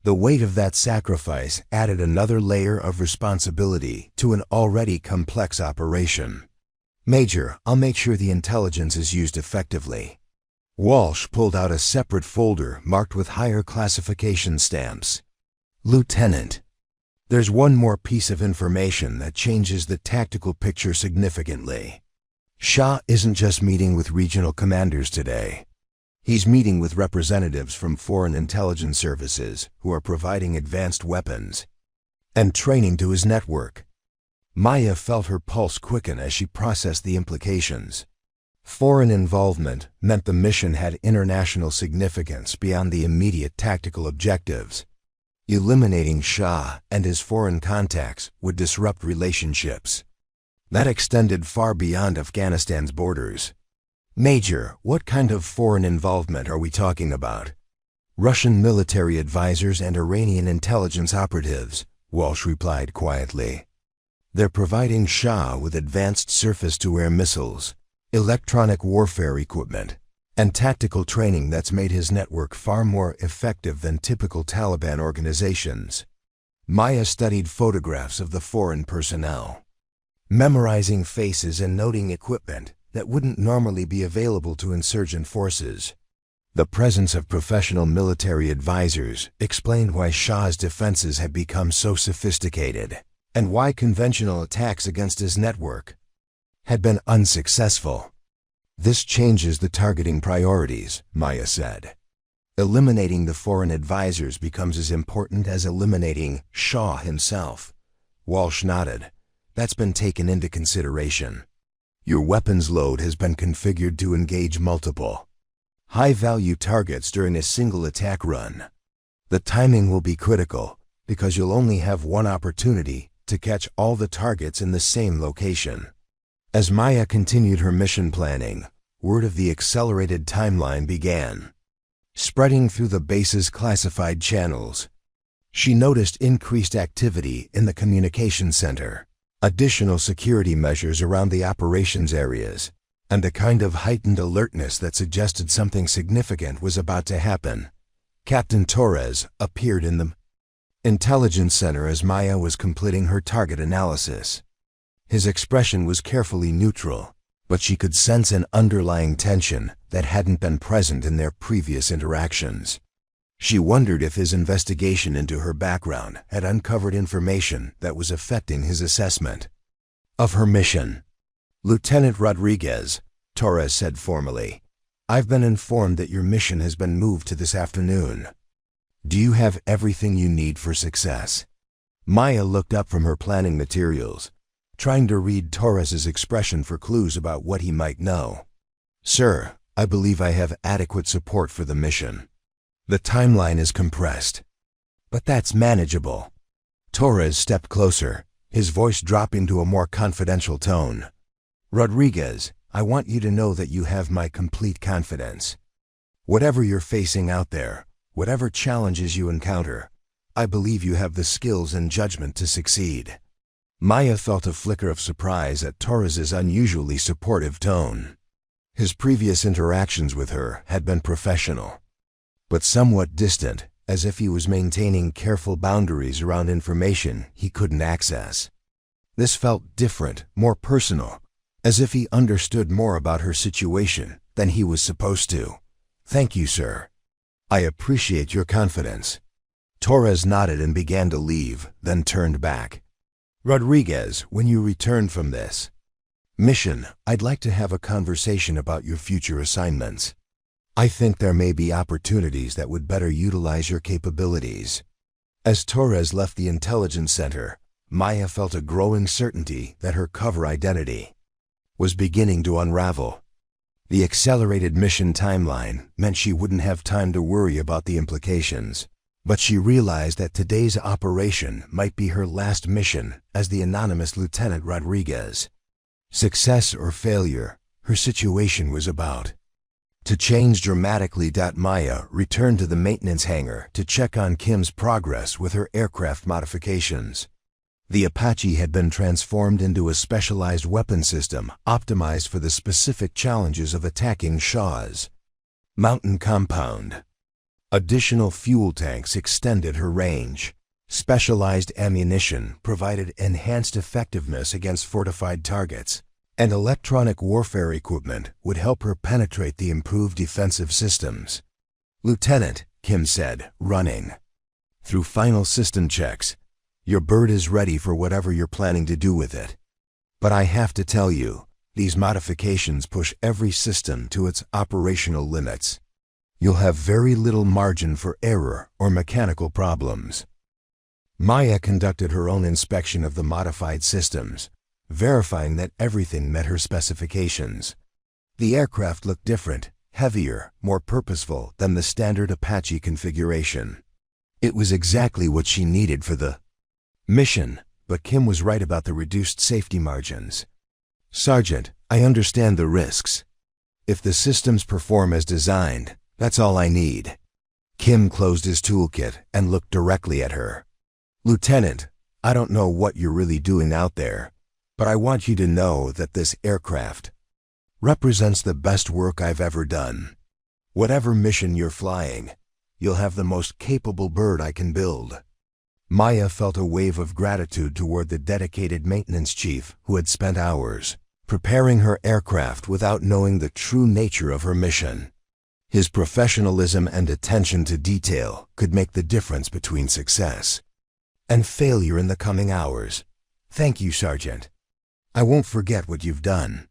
The weight of that sacrifice added another layer of responsibility to an already complex operation. Major, I'll make sure the intelligence is used effectively. Walsh pulled out a separate folder marked with higher classification stamps. Lieutenant, there's one more piece of information that changes the tactical picture significantly. Shah isn't just meeting with regional commanders today. He's meeting with representatives from foreign intelligence services who are providing advanced weapons and training to his network. Maya felt her pulse quicken as she processed the implications. Foreign involvement meant the mission had international significance beyond the immediate tactical objectives. Eliminating Shah and his foreign contacts would disrupt relationships that extended far beyond Afghanistan's borders. Major, what kind of foreign involvement are we talking about? Russian military advisors and Iranian intelligence operatives, Walsh replied quietly. They're providing Shah with advanced surface-to-air missiles, electronic warfare equipment, and tactical training that's made his network far more effective than typical Taliban organizations. Maya studied photographs of the foreign personnel, memorizing faces and noting equipment that wouldn't normally be available to insurgent forces. The presence of professional military advisors explained why Shah's defenses had become so sophisticated, and why conventional attacks against his network had been unsuccessful. This changes the targeting priorities, Maya said. Eliminating the foreign advisors becomes as important as eliminating Shah himself. Walsh nodded. That's been taken into consideration. Your weapons load has been configured to engage multiple high-value targets during a single attack run. The timing will be critical because you'll only have one opportunity to catch all the targets in the same location. As Maya continued her mission planning, word of the accelerated timeline began spreading through the base's classified channels. She noticed increased activity in the communication center, additional security measures around the operations areas, and a kind of heightened alertness that suggested something significant was about to happen. Captain Torres appeared in the intelligence center as Maya was completing her target analysis. His expression was carefully neutral, but she could sense an underlying tension that hadn't been present in their previous interactions. She wondered if his investigation into her background had uncovered information that was affecting his assessment of her mission. Lieutenant Rodriguez, Torres said formally, I've been informed that your mission has been moved to this afternoon. Do you have everything you need for success? Maya looked up from her planning materials, trying to read Torres's expression for clues about what he might know. Sir, I believe I have adequate support for the mission. The timeline is compressed, but that's manageable. Torres stepped closer, his voice dropping to a more confidential tone. Rodriguez, I want you to know that you have my complete confidence. Whatever you're facing out there, whatever challenges you encounter, I believe you have the skills and judgment to succeed. Maya felt a flicker of surprise at Torres's unusually supportive tone. His previous interactions with her had been professional, but somewhat distant, as if he was maintaining careful boundaries around information he couldn't access. This felt different, more personal, as if he understood more about her situation than he was supposed to. "Thank you, sir. I appreciate your confidence." Torres nodded and began to leave, then turned back. "Rodriguez, when you return from this mission, I'd like to have a conversation about your future assignments. I think there may be opportunities that would better utilize your capabilities." As Torres left the intelligence center, Maya felt a growing certainty that her cover identity was beginning to unravel. The accelerated mission timeline meant she wouldn't have time to worry about the implications, but she realized that today's operation might be her last mission as the anonymous Lieutenant Rodriguez. Success or failure, her situation was about to change dramatically. Maya returned to the maintenance hangar to check on Kim's progress with her aircraft modifications. The Apache had been transformed into a specialized weapon system optimized for the specific challenges of attacking Shah's mountain compound. Additional fuel tanks extended her range. Specialized ammunition provided enhanced effectiveness against fortified targets, and electronic warfare equipment would help her penetrate the improved defensive systems. "Lieutenant," Kim said, running through final system checks, "your bird is ready for whatever you're planning to do with it. But I have to tell you, these modifications push every system to its operational limits. You'll have very little margin for error or mechanical problems." Maya conducted her own inspection of the modified systems, verifying that everything met her specifications. The aircraft looked different, heavier, more purposeful than the standard Apache configuration. It was exactly what she needed for the mission, but Kim was right about the reduced safety margins. "Sergeant, I understand the risks. If the systems perform as designed, that's all I need." Kim closed his toolkit and looked directly at her. "Lieutenant, I don't know what you're really doing out there, but I want you to know that this aircraft represents the best work I've ever done. Whatever mission you're flying, you'll have the most capable bird I can build." Maya felt a wave of gratitude toward the dedicated maintenance chief who had spent hours preparing her aircraft without knowing the true nature of her mission. His professionalism and attention to detail could make the difference between success and failure in the coming hours. "Thank you, Sergeant. I won't forget what you've done."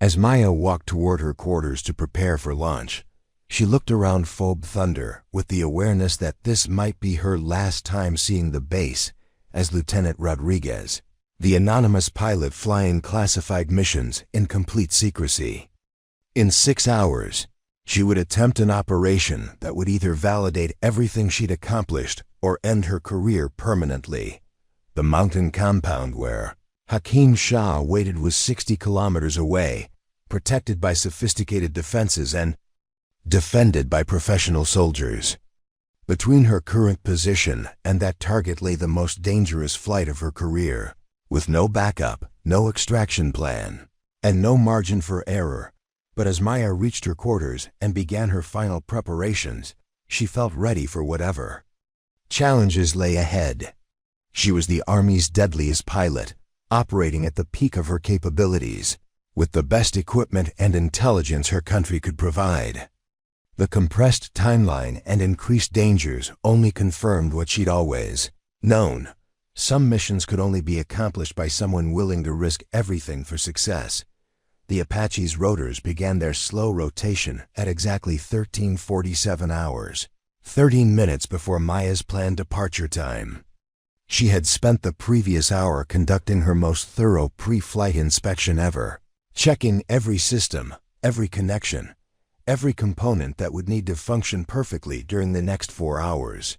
As Maya walked toward her quarters to prepare for launch, she looked around Phobe Thunder with the awareness that this might be her last time seeing the base as Lieutenant Rodriguez, the anonymous pilot flying classified missions in complete secrecy. In 6 hours, she would attempt an operation that would either validate everything she'd accomplished or end her career permanently. The mountain compound where Hakim Shah waited was 60 kilometers away, protected by sophisticated defenses and defended by professional soldiers. Between her current position and that target lay the most dangerous flight of her career, with no backup, no extraction plan, and no margin for error. But as Maya reached her quarters and began her final preparations, she felt ready for whatever challenges lay ahead. She was the Army's deadliest pilot, operating at the peak of her capabilities, with the best equipment and intelligence her country could provide. The compressed timeline and increased dangers only confirmed what she'd always known. Some missions could only be accomplished by someone willing to risk everything for success. The Apache's rotors began their slow rotation at exactly 13:47 hours, 13 minutes before Maya's planned departure time. She had spent the previous hour conducting her most thorough pre-flight inspection ever, checking every system, every connection, every component that would need to function perfectly during the next 4 hours.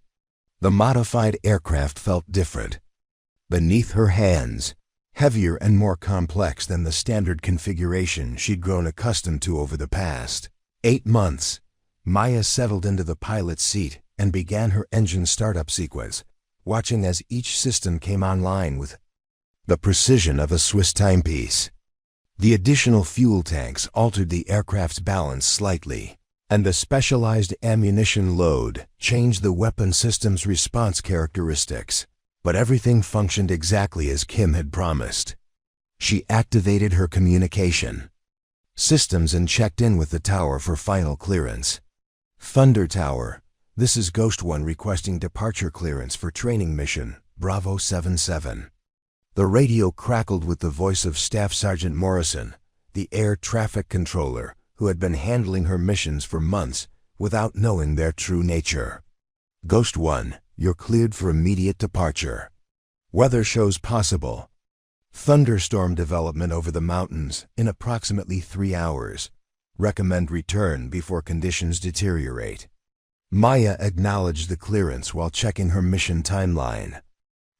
The modified aircraft felt different. Beneath her hands, heavier and more complex than the standard configuration she'd grown accustomed to over the past 8 months, Maya settled into the pilot's seat and began her engine startup sequence, watching as each system came online with the precision of a Swiss timepiece. The additional fuel tanks altered the aircraft's balance slightly, and the specialized ammunition load changed the weapon system's response characteristics. But everything functioned exactly as Kim had promised. She activated her communication systems and checked in with the tower for final clearance. Thunder Tower, this is Ghost One requesting departure clearance for training mission, Bravo 77. The radio crackled with the voice of Staff Sergeant Morrison, the air traffic controller, who had been handling her missions for months without knowing their true nature. Ghost One, you're cleared for immediate departure. Weather shows possible thunderstorm development over the mountains in approximately 3 hours. Recommend return before conditions deteriorate. Maya acknowledged the clearance while checking her mission timeline.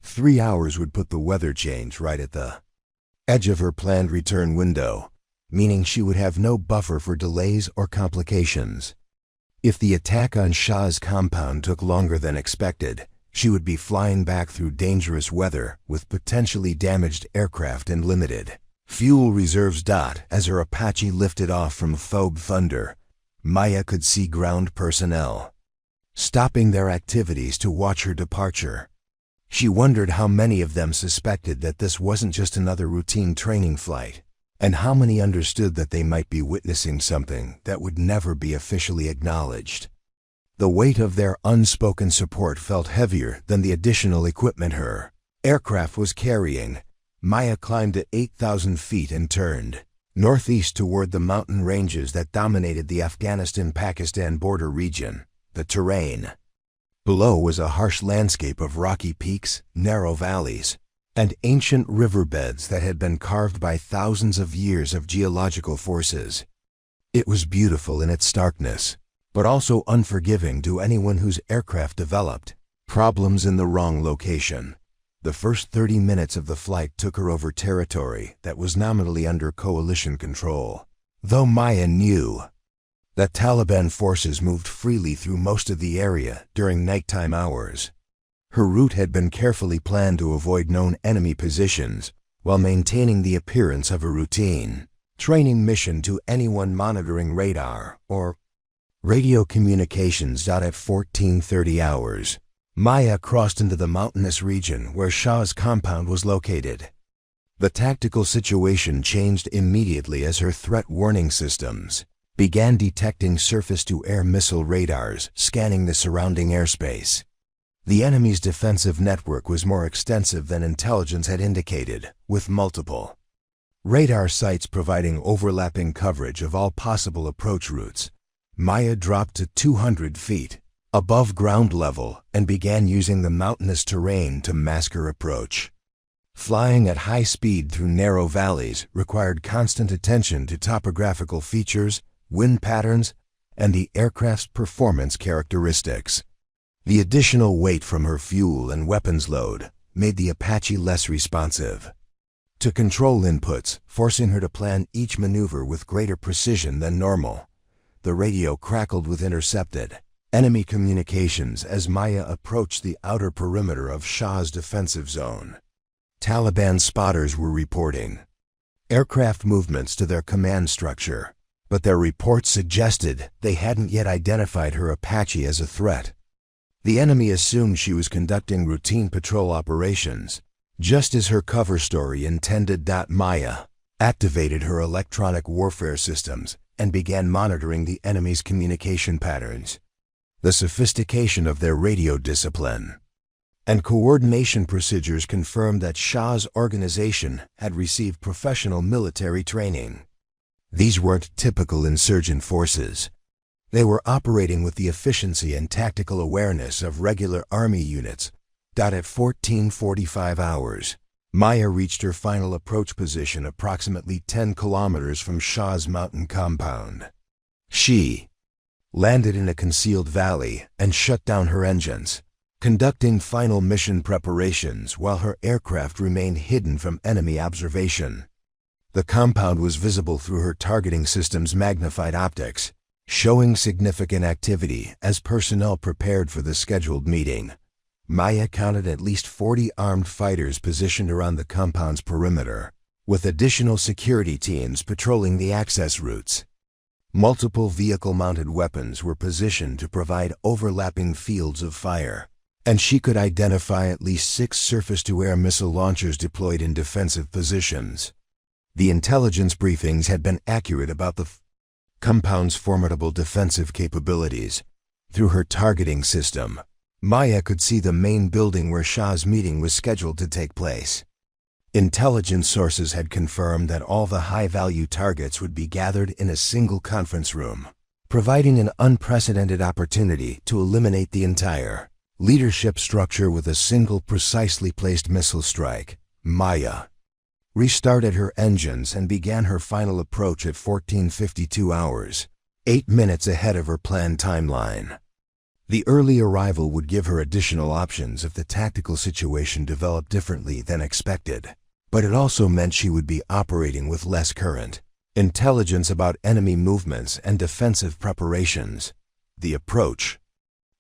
3 hours would put the weather change right at the edge of her planned return window, meaning she would have no buffer for delays or complications. If the attack on Shah's compound took longer than expected, she would be flying back through dangerous weather with potentially damaged aircraft and limited fuel reserves. As her Apache lifted off from Thobe Thunder, Maya could see ground personnel stopping their activities to watch her departure. She wondered how many of them suspected that this wasn't just another routine training flight, and how many understood that they might be witnessing something that would never be officially acknowledged. The weight of their unspoken support felt heavier than the additional equipment her aircraft was carrying. Maya climbed to 8,000 feet and turned northeast toward the mountain ranges that dominated the Afghanistan-Pakistan border region. The terrain below was a harsh landscape of rocky peaks, narrow valleys, and ancient riverbeds that had been carved by thousands of years of geological forces. It was beautiful in its starkness, but also unforgiving to anyone whose aircraft developed problems in the wrong location. The first 30 minutes of the flight took her over territory that was nominally under coalition control, though Maya knew that Taliban forces moved freely through most of the area during nighttime hours. Her route had been carefully planned to avoid known enemy positions while maintaining the appearance of a routine training mission to anyone monitoring radar or radio communications. At 14:30 hours, Maya crossed into the mountainous region where Shah's compound was located. The tactical situation changed immediately as her threat warning systems began detecting surface-to-air missile radars scanning the surrounding airspace. The enemy's defensive network was more extensive than intelligence had indicated, with multiple radar sites providing overlapping coverage of all possible approach routes. Maya dropped to 200 feet above ground level and began using the mountainous terrain to mask her approach. Flying at high speed through narrow valleys required constant attention to topographical features, wind patterns, and the aircraft's performance characteristics. The additional weight from her fuel and weapons load made the Apache less responsive to control inputs, forcing her to plan each maneuver with greater precision than normal. The radio crackled with intercepted enemy communications as Maya approached the outer perimeter of Shah's defensive zone. Taliban spotters were reporting aircraft movements to their command structure, but their reports suggested they hadn't yet identified her Apache as a threat. The enemy assumed she was conducting routine patrol operations, just as her cover story intended. Maya activated her electronic warfare systems and began monitoring the enemy's communication patterns. The sophistication of their radio discipline and coordination procedures confirmed that Shah's organization had received professional military training. These weren't typical insurgent forces. They were operating with the efficiency and tactical awareness of regular army units. At 14:45 hours, Maya reached her final approach position approximately 10 kilometers from Shah's mountain compound. She landed in a concealed valley and shut down her engines, conducting final mission preparations while her aircraft remained hidden from enemy observation. The compound was visible through her targeting system's magnified optics, showing significant activity as personnel prepared for the scheduled meeting. Maya counted at least 40 armed fighters positioned around the compound's perimeter, with additional security teams patrolling the access routes. Multiple vehicle-mounted weapons were positioned to provide overlapping fields of fire, and she could identify at least 6 surface-to-air missile launchers deployed in defensive positions. The intelligence briefings had been accurate about the compound's formidable defensive capabilities. Through her targeting system, Maya could see the main building where Shah's meeting was scheduled to take place. Intelligence sources had confirmed that all the high-value targets would be gathered in a single conference room, providing an unprecedented opportunity to eliminate the entire leadership structure with a single precisely placed missile strike. Maya restarted her engines and began her final approach at 14:52 hours, 8 minutes ahead of her planned timeline. The early arrival would give her additional options if the tactical situation developed differently than expected, but it also meant she would be operating with less current intelligence about enemy movements and defensive preparations. The approach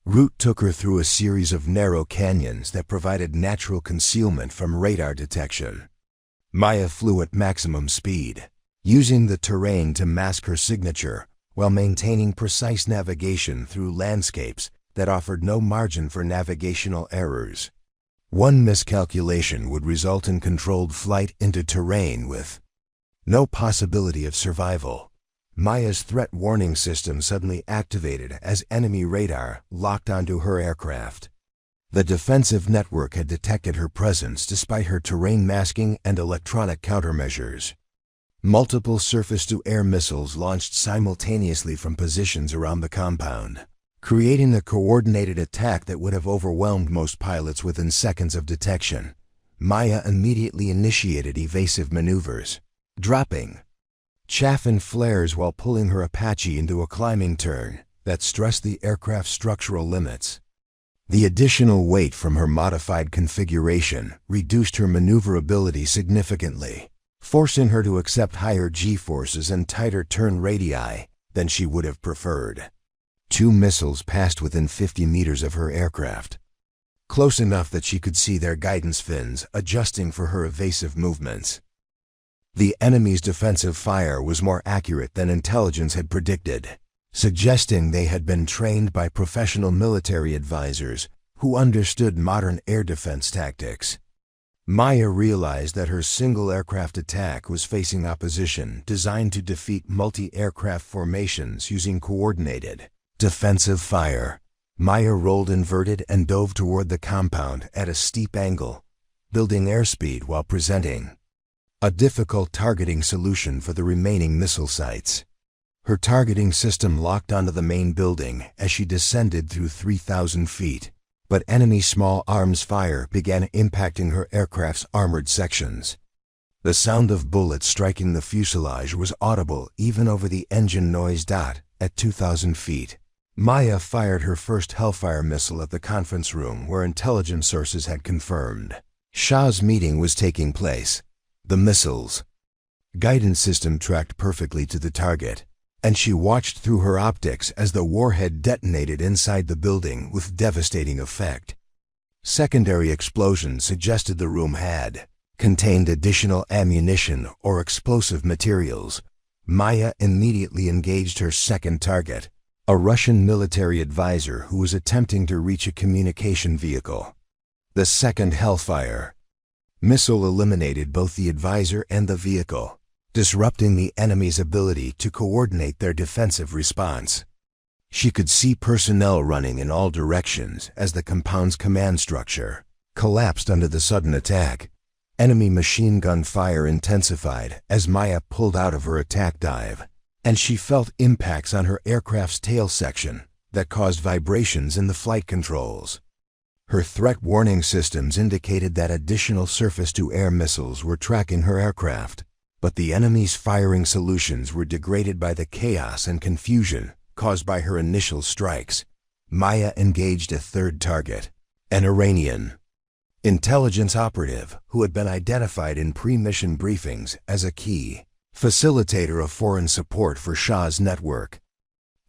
route took her through a series of narrow canyons that provided natural concealment from radar detection. Maya flew at maximum speed, using the terrain to mask her signature while maintaining precise navigation through landscapes that offered no margin for navigational errors. One miscalculation would result in controlled flight into terrain with no possibility of survival. Maya's threat warning system suddenly activated as enemy radar locked onto her aircraft. The defensive network had detected her presence despite her terrain masking and electronic countermeasures. Multiple surface-to-air missiles launched simultaneously from positions around the compound, creating a coordinated attack that would have overwhelmed most pilots within seconds of detection. Maya immediately initiated evasive maneuvers, dropping chaff and flares while pulling her Apache into a climbing turn that stressed the aircraft's structural limits. The additional weight from her modified configuration reduced her maneuverability significantly, forcing her to accept higher G-forces and tighter turn radii than she would have preferred. 2 missiles passed within 50 meters of her aircraft, close enough that she could see their guidance fins adjusting for her evasive movements. The enemy's defensive fire was more accurate than intelligence had predicted, suggesting they had been trained by professional military advisors who understood modern air defense tactics. Maya realized that her single aircraft attack was facing opposition designed to defeat multi-aircraft formations using coordinated defensive fire. Maya rolled inverted and dove toward the compound at a steep angle, building airspeed while presenting a difficult targeting solution for the remaining missile sites. Her targeting system locked onto the main building as she descended through 3,000 feet, but enemy small arms fire began impacting her aircraft's armored sections. The sound of bullets striking the fuselage was audible even over the engine noise. At 2,000 feet, Maya fired her first Hellfire missile at the conference room where intelligence sources had confirmed Shah's meeting was taking place. The missile's guidance system tracked perfectly to the target, and she watched through her optics as the warhead detonated inside the building with devastating effect. Secondary explosions suggested the room had contained additional ammunition or explosive materials. Maya immediately engaged her second target, a Russian military advisor who was attempting to reach a communication vehicle. The second Hellfire missile eliminated both the advisor and the vehicle, disrupting the enemy's ability to coordinate their defensive response. She could see personnel running in all directions as the compound's command structure collapsed under the sudden attack. Enemy machine gun fire intensified as Maya pulled out of her attack dive, and she felt impacts on her aircraft's tail section that caused vibrations in the flight controls. Her threat warning systems indicated that additional surface-to-air missiles were tracking her aircraft, but the enemy's firing solutions were degraded by the chaos and confusion caused by her initial strikes. Maya engaged a third target, an Iranian intelligence operative who had been identified in pre-mission briefings as a key facilitator of foreign support for Shah's network.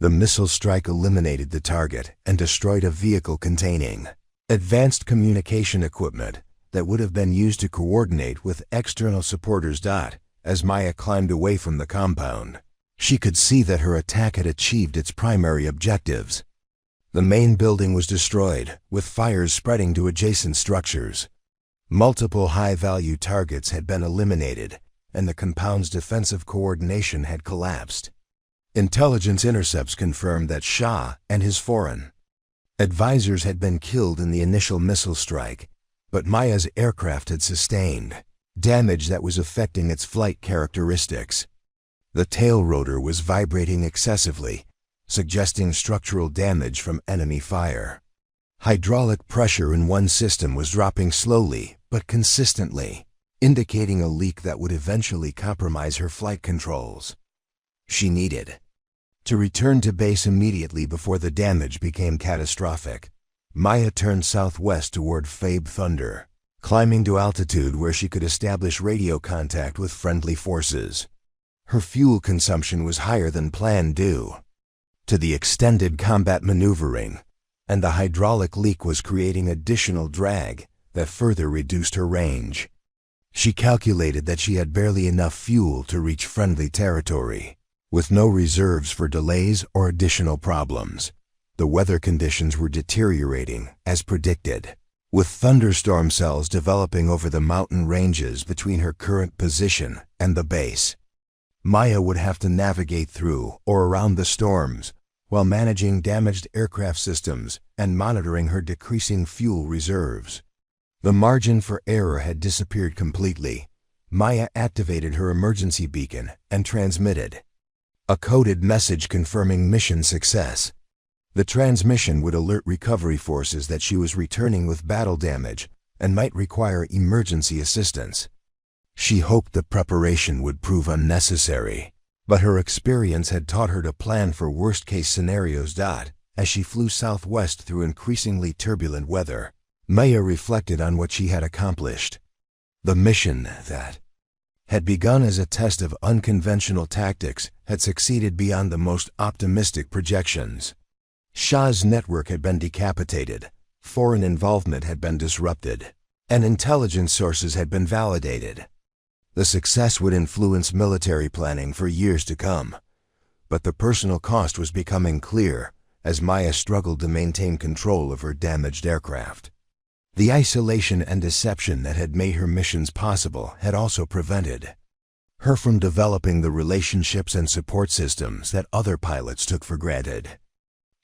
The missile strike eliminated the target and destroyed a vehicle containing advanced communication equipment, that would have been used to coordinate with external supporters. As Maya climbed away from the compound, she could see that her attack had achieved its primary objectives. The main building was destroyed, with fires spreading to adjacent structures. Multiple high-value targets had been eliminated, and the compound's defensive coordination had collapsed. Intelligence intercepts confirmed that Shah and his foreign advisors had been killed in the initial missile strike, but Maya's aircraft had sustained damage that was affecting its flight characteristics. The tail rotor was vibrating excessively, suggesting structural damage from enemy fire. Hydraulic pressure in one system was dropping slowly but consistently, indicating a leak that would eventually compromise her flight controls. She needed to return to base immediately before the damage became catastrophic. Maya turned southwest toward Fabe Thunder, climbing to altitude where she could establish radio contact with friendly forces. Her fuel consumption was higher than planned due to the extended combat maneuvering, and the hydraulic leak was creating additional drag that further reduced her range. She calculated that she had barely enough fuel to reach friendly territory, with no reserves for delays or additional problems. The weather conditions were deteriorating as predicted, with thunderstorm cells developing over the mountain ranges between her current position and the base. Maya would have to navigate through or around the storms while managing damaged aircraft systems and monitoring her decreasing fuel reserves. The margin for error had disappeared completely. Maya activated her emergency beacon and transmitted a coded message confirming mission success. The transmission would alert recovery forces that she was returning with battle damage and might require emergency assistance. She hoped the preparation would prove unnecessary, but her experience had taught her to plan for worst-case scenarios. As she flew southwest through increasingly turbulent weather, Maya reflected on what she had accomplished. The mission that had begun as a test of unconventional tactics had succeeded beyond the most optimistic projections. Shah's network had been decapitated, foreign involvement had been disrupted, and intelligence sources had been validated. The success would influence military planning for years to come, but the personal cost was becoming clear as Maya struggled to maintain control of her damaged aircraft. The isolation and deception that had made her missions possible had also prevented her from developing the relationships and support systems that other pilots took for granted.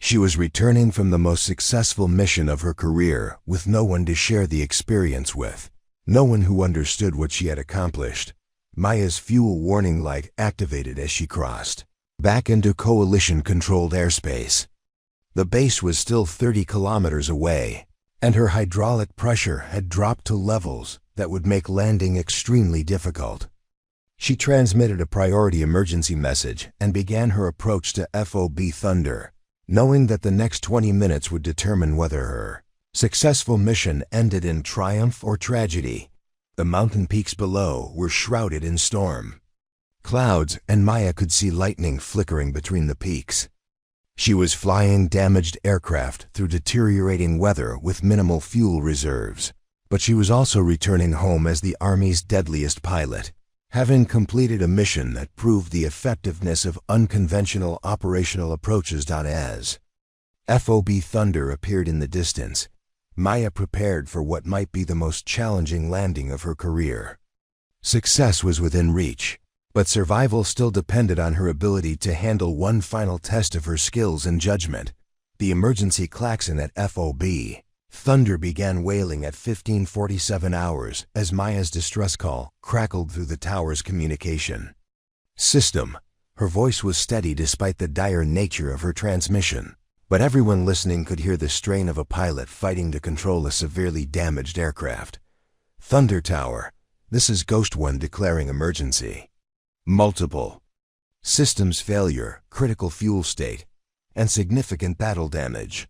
She was returning from the most successful mission of her career with no one to share the experience with, no one who understood what she had accomplished. Maya's fuel warning light activated as she crossed back into coalition-controlled airspace. The base was still 30 kilometers away, and her hydraulic pressure had dropped to levels that would make landing extremely difficult. She transmitted a priority emergency message and began her approach to FOB Thunder, knowing that the next 20 minutes would determine whether her successful mission ended in triumph or tragedy. The mountain peaks below were shrouded in storm clouds, and Maya could see lightning flickering between the peaks. She was flying damaged aircraft through deteriorating weather with minimal fuel reserves, but she was also returning home as the Army's deadliest pilot, having completed a mission that proved the effectiveness of unconventional operational approaches. As FOB Thunder appeared in the distance, Maya prepared for what might be the most challenging landing of her career. Success was within reach, but survival still depended on her ability to handle one final test of her skills and judgment. The emergency klaxon at FOB Thunder began wailing at 15:47 hours as Maya's distress call crackled through the tower's communication system. Her voice was steady despite the dire nature of her transmission, but everyone listening could hear the strain of a pilot fighting to control a severely damaged aircraft. Thunder Tower, this is Ghost One declaring emergency. Multiple systems failure, critical fuel state, and significant battle damage.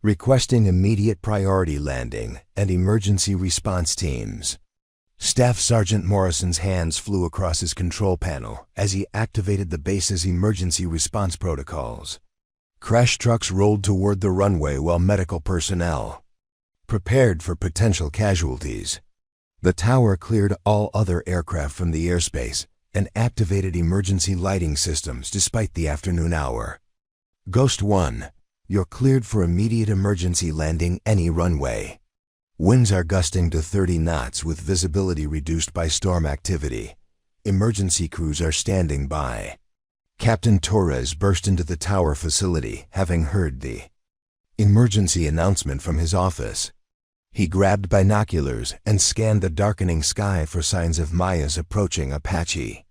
Requesting immediate priority landing and emergency response teams. Staff Sergeant Morrison's hands flew across his control panel as he activated the base's emergency response protocols. Crash trucks rolled toward the runway while medical personnel prepared for potential casualties. The tower cleared all other aircraft from the airspace and activated emergency lighting systems despite the afternoon hour. Ghost 1, you're cleared for immediate emergency landing any runway. Winds are gusting to 30 knots with visibility reduced by storm activity. Emergency crews are standing by. Captain Torres burst into the tower facility, having heard the emergency announcement from his office. He grabbed binoculars and scanned the darkening sky for signs of Maya's approaching Apache.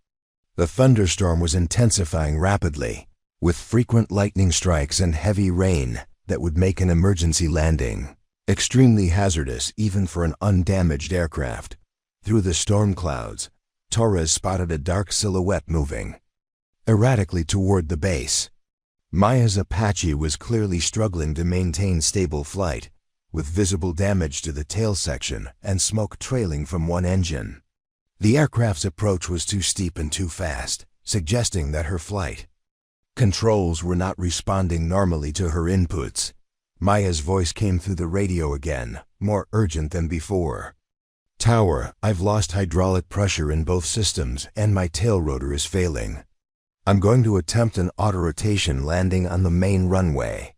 The thunderstorm was intensifying rapidly, with frequent lightning strikes and heavy rain that would make an emergency landing extremely hazardous even for an undamaged aircraft. Through the storm clouds, Torres spotted a dark silhouette moving erratically toward the base. Maya's Apache was clearly struggling to maintain stable flight, with visible damage to the tail section and smoke trailing from one engine. The aircraft's approach was too steep and too fast, suggesting that her flight controls were not responding normally to her inputs. Maya's voice came through the radio again, more urgent than before. "Tower, I've lost hydraulic pressure in both systems and my tail rotor is failing. I'm going to attempt an auto-rotation landing on the main runway.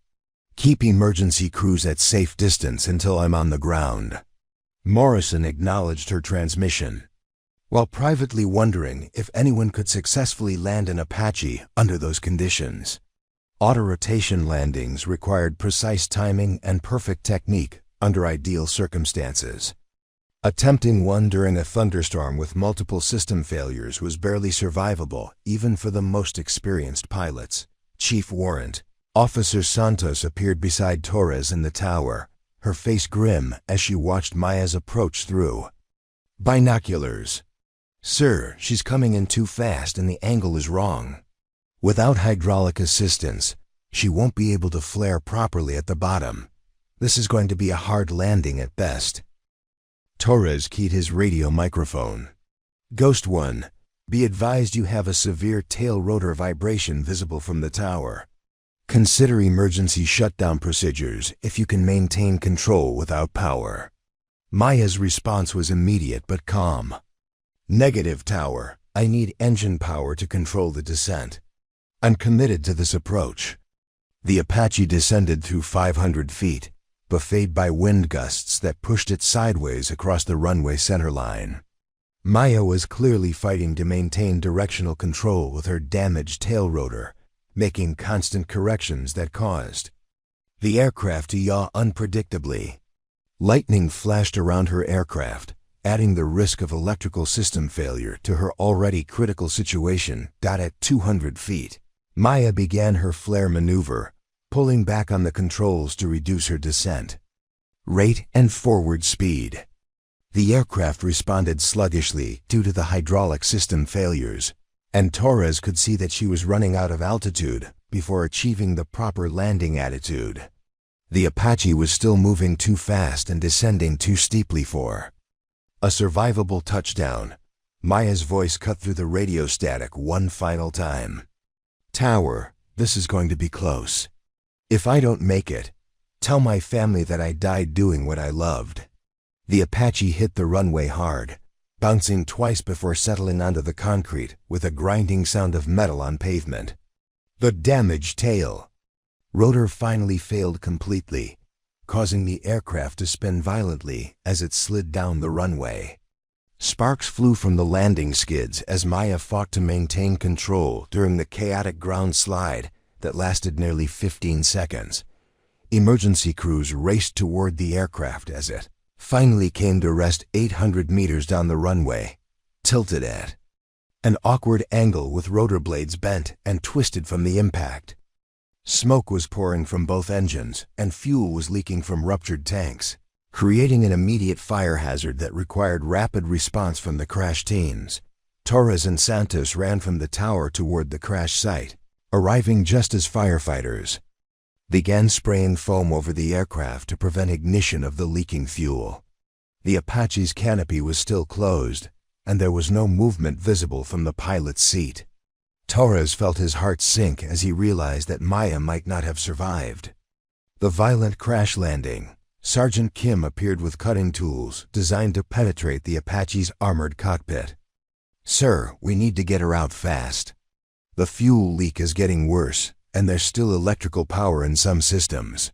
Keep emergency crews at safe distance until I'm on the ground." Morrison acknowledged her transmission, while privately wondering if anyone could successfully land an Apache under those conditions. Auto-rotation landings required precise timing and perfect technique under ideal circumstances. Attempting one during a thunderstorm with multiple system failures was barely survivable, even for the most experienced pilots. Chief Warrant, Officer Santos, appeared beside Torres in the tower, her face grim as she watched Maya's approach through binoculars. "Sir, she's coming in too fast and the angle is wrong. Without hydraulic assistance, she won't be able to flare properly at the bottom. This is going to be a hard landing at best." Torres keyed his radio microphone. "Ghost 1, be advised you have a severe tail rotor vibration visible from the tower. Consider emergency shutdown procedures if you can maintain control without power." Maya's response was immediate but calm. "Negative, Tower. I need engine power to control the descent. I'm committed to this approach." The Apache descended through 500 feet, buffeted by wind gusts that pushed it sideways across the runway centerline. Maya was clearly fighting to maintain directional control with her damaged tail rotor, making constant corrections that caused the aircraft to yaw unpredictably. Lightning flashed around her aircraft, adding the risk of electrical system failure to her already critical situation. At 200 feet, Maya began her flare maneuver, pulling back on the controls to reduce her descent rate and forward speed. The aircraft responded sluggishly due to the hydraulic system failures, and Torres could see that she was running out of altitude before achieving the proper landing attitude. The Apache was still moving too fast and descending too steeply for a survivable touchdown. Maya's voice cut through the radio static one final time. "Tower, this is going to be close. If I don't make it, tell my family that I died doing what I loved." The Apache hit the runway hard, bouncing twice before settling onto the concrete with a grinding sound of metal on pavement. The damaged tail rotor finally failed completely, causing the aircraft to spin violently as it slid down the runway. Sparks flew from the landing skids as Maya fought to maintain control during the chaotic ground slide that lasted nearly 15 seconds. Emergency crews raced toward the aircraft as it finally came to rest 800 meters down the runway, tilted at an awkward angle with rotor blades bent and twisted from the impact. Smoke was pouring from both engines, and fuel was leaking from ruptured tanks, creating an immediate fire hazard that required rapid response from the crash teams. Torres and Santos ran from the tower toward the crash site, arriving just as firefighters began spraying foam over the aircraft to prevent ignition of the leaking fuel. The Apache's canopy was still closed, and there was no movement visible from the pilot's seat. Torres felt his heart sink as he realized that Maya might not have survived the violent crash landing, Sergeant Kim appeared with cutting tools designed to penetrate the Apache's armored cockpit. "Sir, we need to get her out fast. The fuel leak is getting worse, and there's still electrical power in some systems.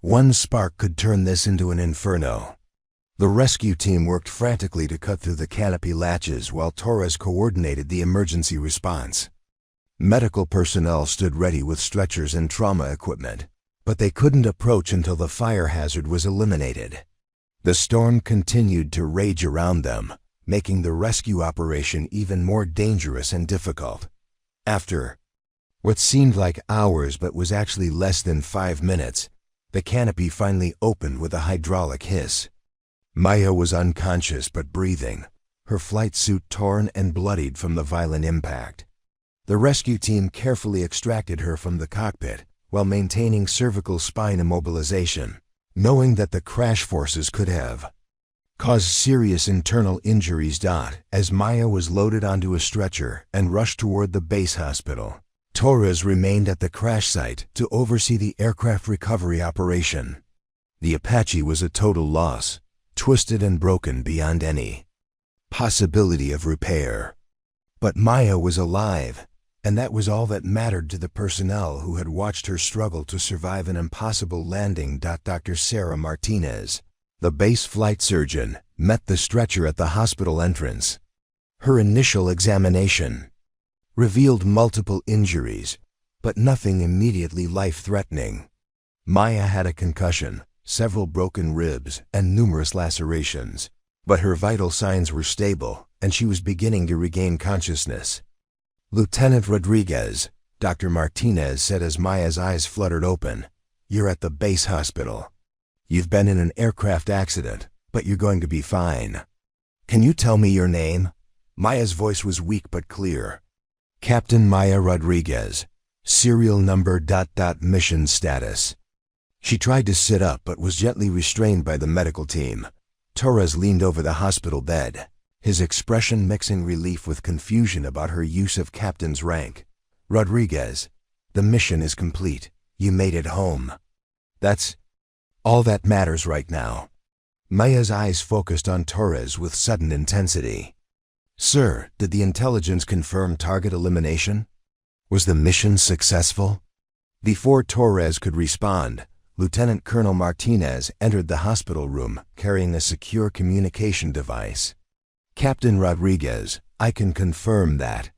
One spark could turn this into an inferno." The rescue team worked frantically to cut through the canopy latches while Torres coordinated the emergency response. Medical personnel stood ready with stretchers and trauma equipment, but they couldn't approach until the fire hazard was eliminated. The storm continued to rage around them, making the rescue operation even more dangerous and difficult. After what seemed like hours but was actually less than 5 minutes, the canopy finally opened with a hydraulic hiss. Maya was unconscious but breathing, her flight suit torn and bloodied from the violent impact. The rescue team carefully extracted her from the cockpit while maintaining cervical spine immobilization, knowing that the crash forces could have caused serious internal injuries. As Maya was loaded onto a stretcher and rushed toward the base hospital, Torres remained at the crash site to oversee the aircraft recovery operation. The Apache was a total loss, twisted and broken beyond any possibility of repair. But Maya was alive, and that was all that mattered to the personnel who had watched her struggle to survive an impossible landing. Dr. Sarah Martinez, the base flight surgeon, met the stretcher at the hospital entrance. Her initial examination revealed multiple injuries, but nothing immediately life-threatening. Maya had a concussion, several broken ribs, and numerous lacerations, but her vital signs were stable, and she was beginning to regain consciousness. "Lieutenant Rodriguez," Dr. Martinez said as Maya's eyes fluttered open, "you're at the base hospital. You've been in an aircraft accident, but you're going to be fine. Can you tell me your name?" Maya's voice was weak but clear. "Captain Maya Rodriguez. Serial number ... mission status." She tried to sit up but was gently restrained by the medical team. Torres leaned over the hospital bed, his expression mixing relief with confusion about her use of captain's rank. "Rodriguez, the mission is complete. You made it home. That's all that matters right now." Maya's eyes focused on Torres with sudden intensity. "Sir, did the intelligence confirm target elimination? Was the mission successful?" Before Torres could respond, Lieutenant Colonel Martinez entered the hospital room carrying a secure communication device. "Captain Rodriguez, I can confirm that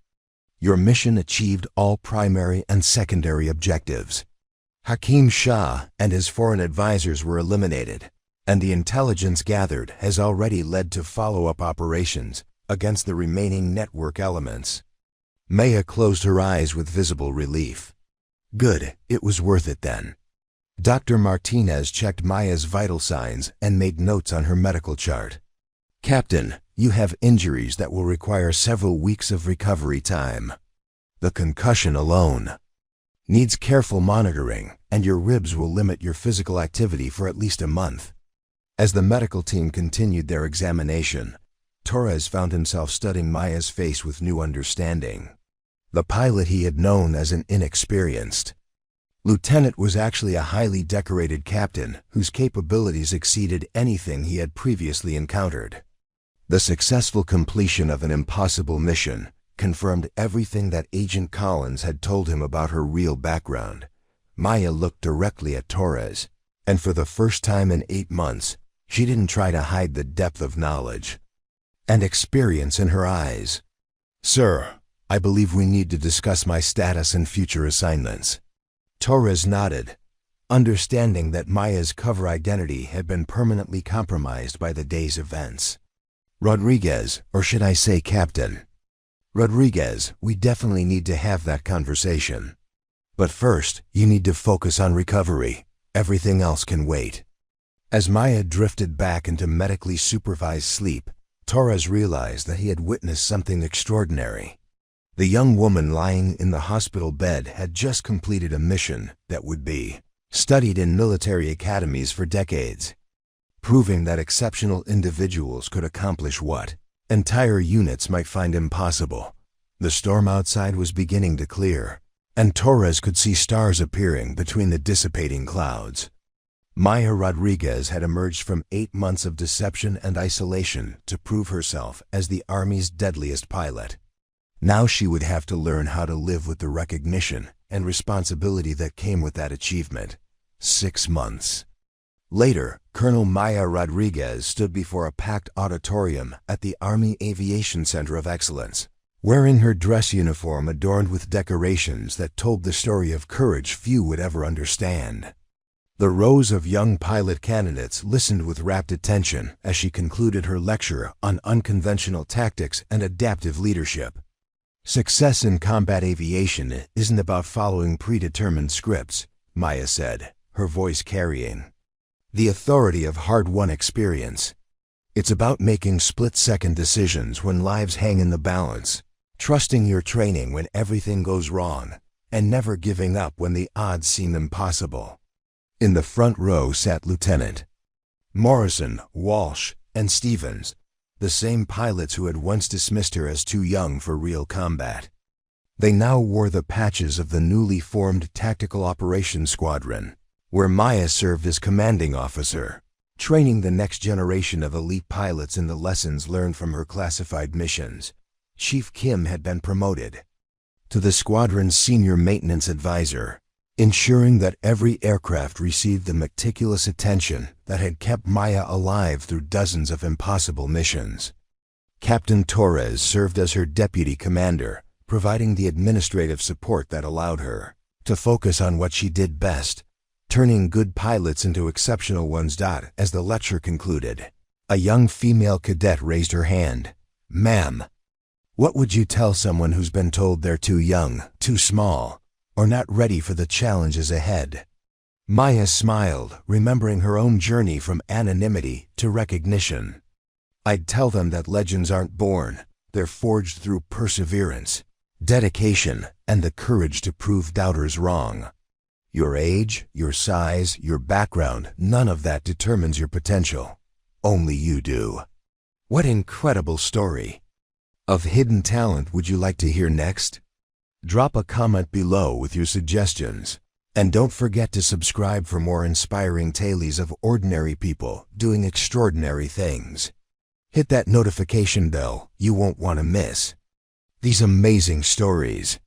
your mission achieved all primary and secondary objectives. Hakim Shah and his foreign advisors were eliminated, and the intelligence gathered has already led to follow-up operations against the remaining network elements." Maya closed her eyes with visible relief. "Good, it was worth it then." Dr. Martinez checked Maya's vital signs and made notes on her medical chart. "Captain, you have injuries that will require several weeks of recovery time. The concussion alone needs careful monitoring, and your ribs will limit your physical activity for at least a month." As the medical team continued their examination, Torres found himself studying Maya's face with new understanding. The pilot he had known as an inexperienced lieutenant was actually a highly decorated captain whose capabilities exceeded anything he had previously encountered. The successful completion of an impossible mission confirmed everything that Agent Collins had told him about her real background. Maya looked directly at Torres, and for the first time in 8 months, she didn't try to hide the depth of knowledge and experience in her eyes. "Sir, I believe we need to discuss my status and future assignments." Torres nodded, understanding that Maya's cover identity had been permanently compromised by the day's events. "Rodriguez, or should I say Captain Rodriguez, we definitely need to have that conversation. But first, you need to focus on recovery. Everything else can wait." As Maya drifted back into medically supervised sleep, Torres realized that he had witnessed something extraordinary. The young woman lying in the hospital bed had just completed a mission that would be studied in military academies for decades, proving that exceptional individuals could accomplish what entire units might find impossible. The storm outside was beginning to clear, and Torres could see stars appearing between the dissipating clouds. Maya Rodriguez had emerged from 8 months of deception and isolation to prove herself as the Army's deadliest pilot. Now she would have to learn how to live with the recognition and responsibility that came with that achievement. 6 months. Later, Colonel Maya Rodriguez stood before a packed auditorium at the Army Aviation Center of Excellence, wearing her dress uniform adorned with decorations that told the story of courage few would ever understand. The rows of young pilot candidates listened with rapt attention as she concluded her lecture on unconventional tactics and adaptive leadership. Success in combat aviation isn't about following predetermined scripts, Maya said, her voice carrying the authority of hard-won experience. It's about making split-second decisions when lives hang in the balance, trusting your training when everything goes wrong, and never giving up when the odds seem impossible. In the front row sat Lieutenant Morrison, Walsh, and Stevens, the same pilots who had once dismissed her as too young for real combat. They now wore the patches of the newly formed Tactical Operations Squadron, where Maya served as commanding officer, training the next generation of elite pilots in the lessons learned from her classified missions. Chief Kim had been promoted to the squadron's senior maintenance advisor, ensuring that every aircraft received the meticulous attention that had kept Maya alive through dozens of impossible missions. Captain Torres served as her deputy commander, providing the administrative support that allowed her to focus on what she did best, turning good pilots into exceptional ones. As the lecture concluded, a young female cadet raised her hand. "Ma'am, what would you tell someone who's been told they're too young, too small, or not ready for the challenges ahead?" Maya smiled, remembering her own journey from anonymity to recognition. "I'd tell them that legends aren't born, they're forged through perseverance, dedication, and the courage to prove doubters wrong. Your age, your size, your background, none of that determines your potential. Only you do." What incredible story! Of hidden talent would you like to hear next? Drop a comment below with your suggestions. And don't forget to subscribe for more inspiring tales of ordinary people doing extraordinary things. Hit that notification bell you won't want to miss these amazing stories.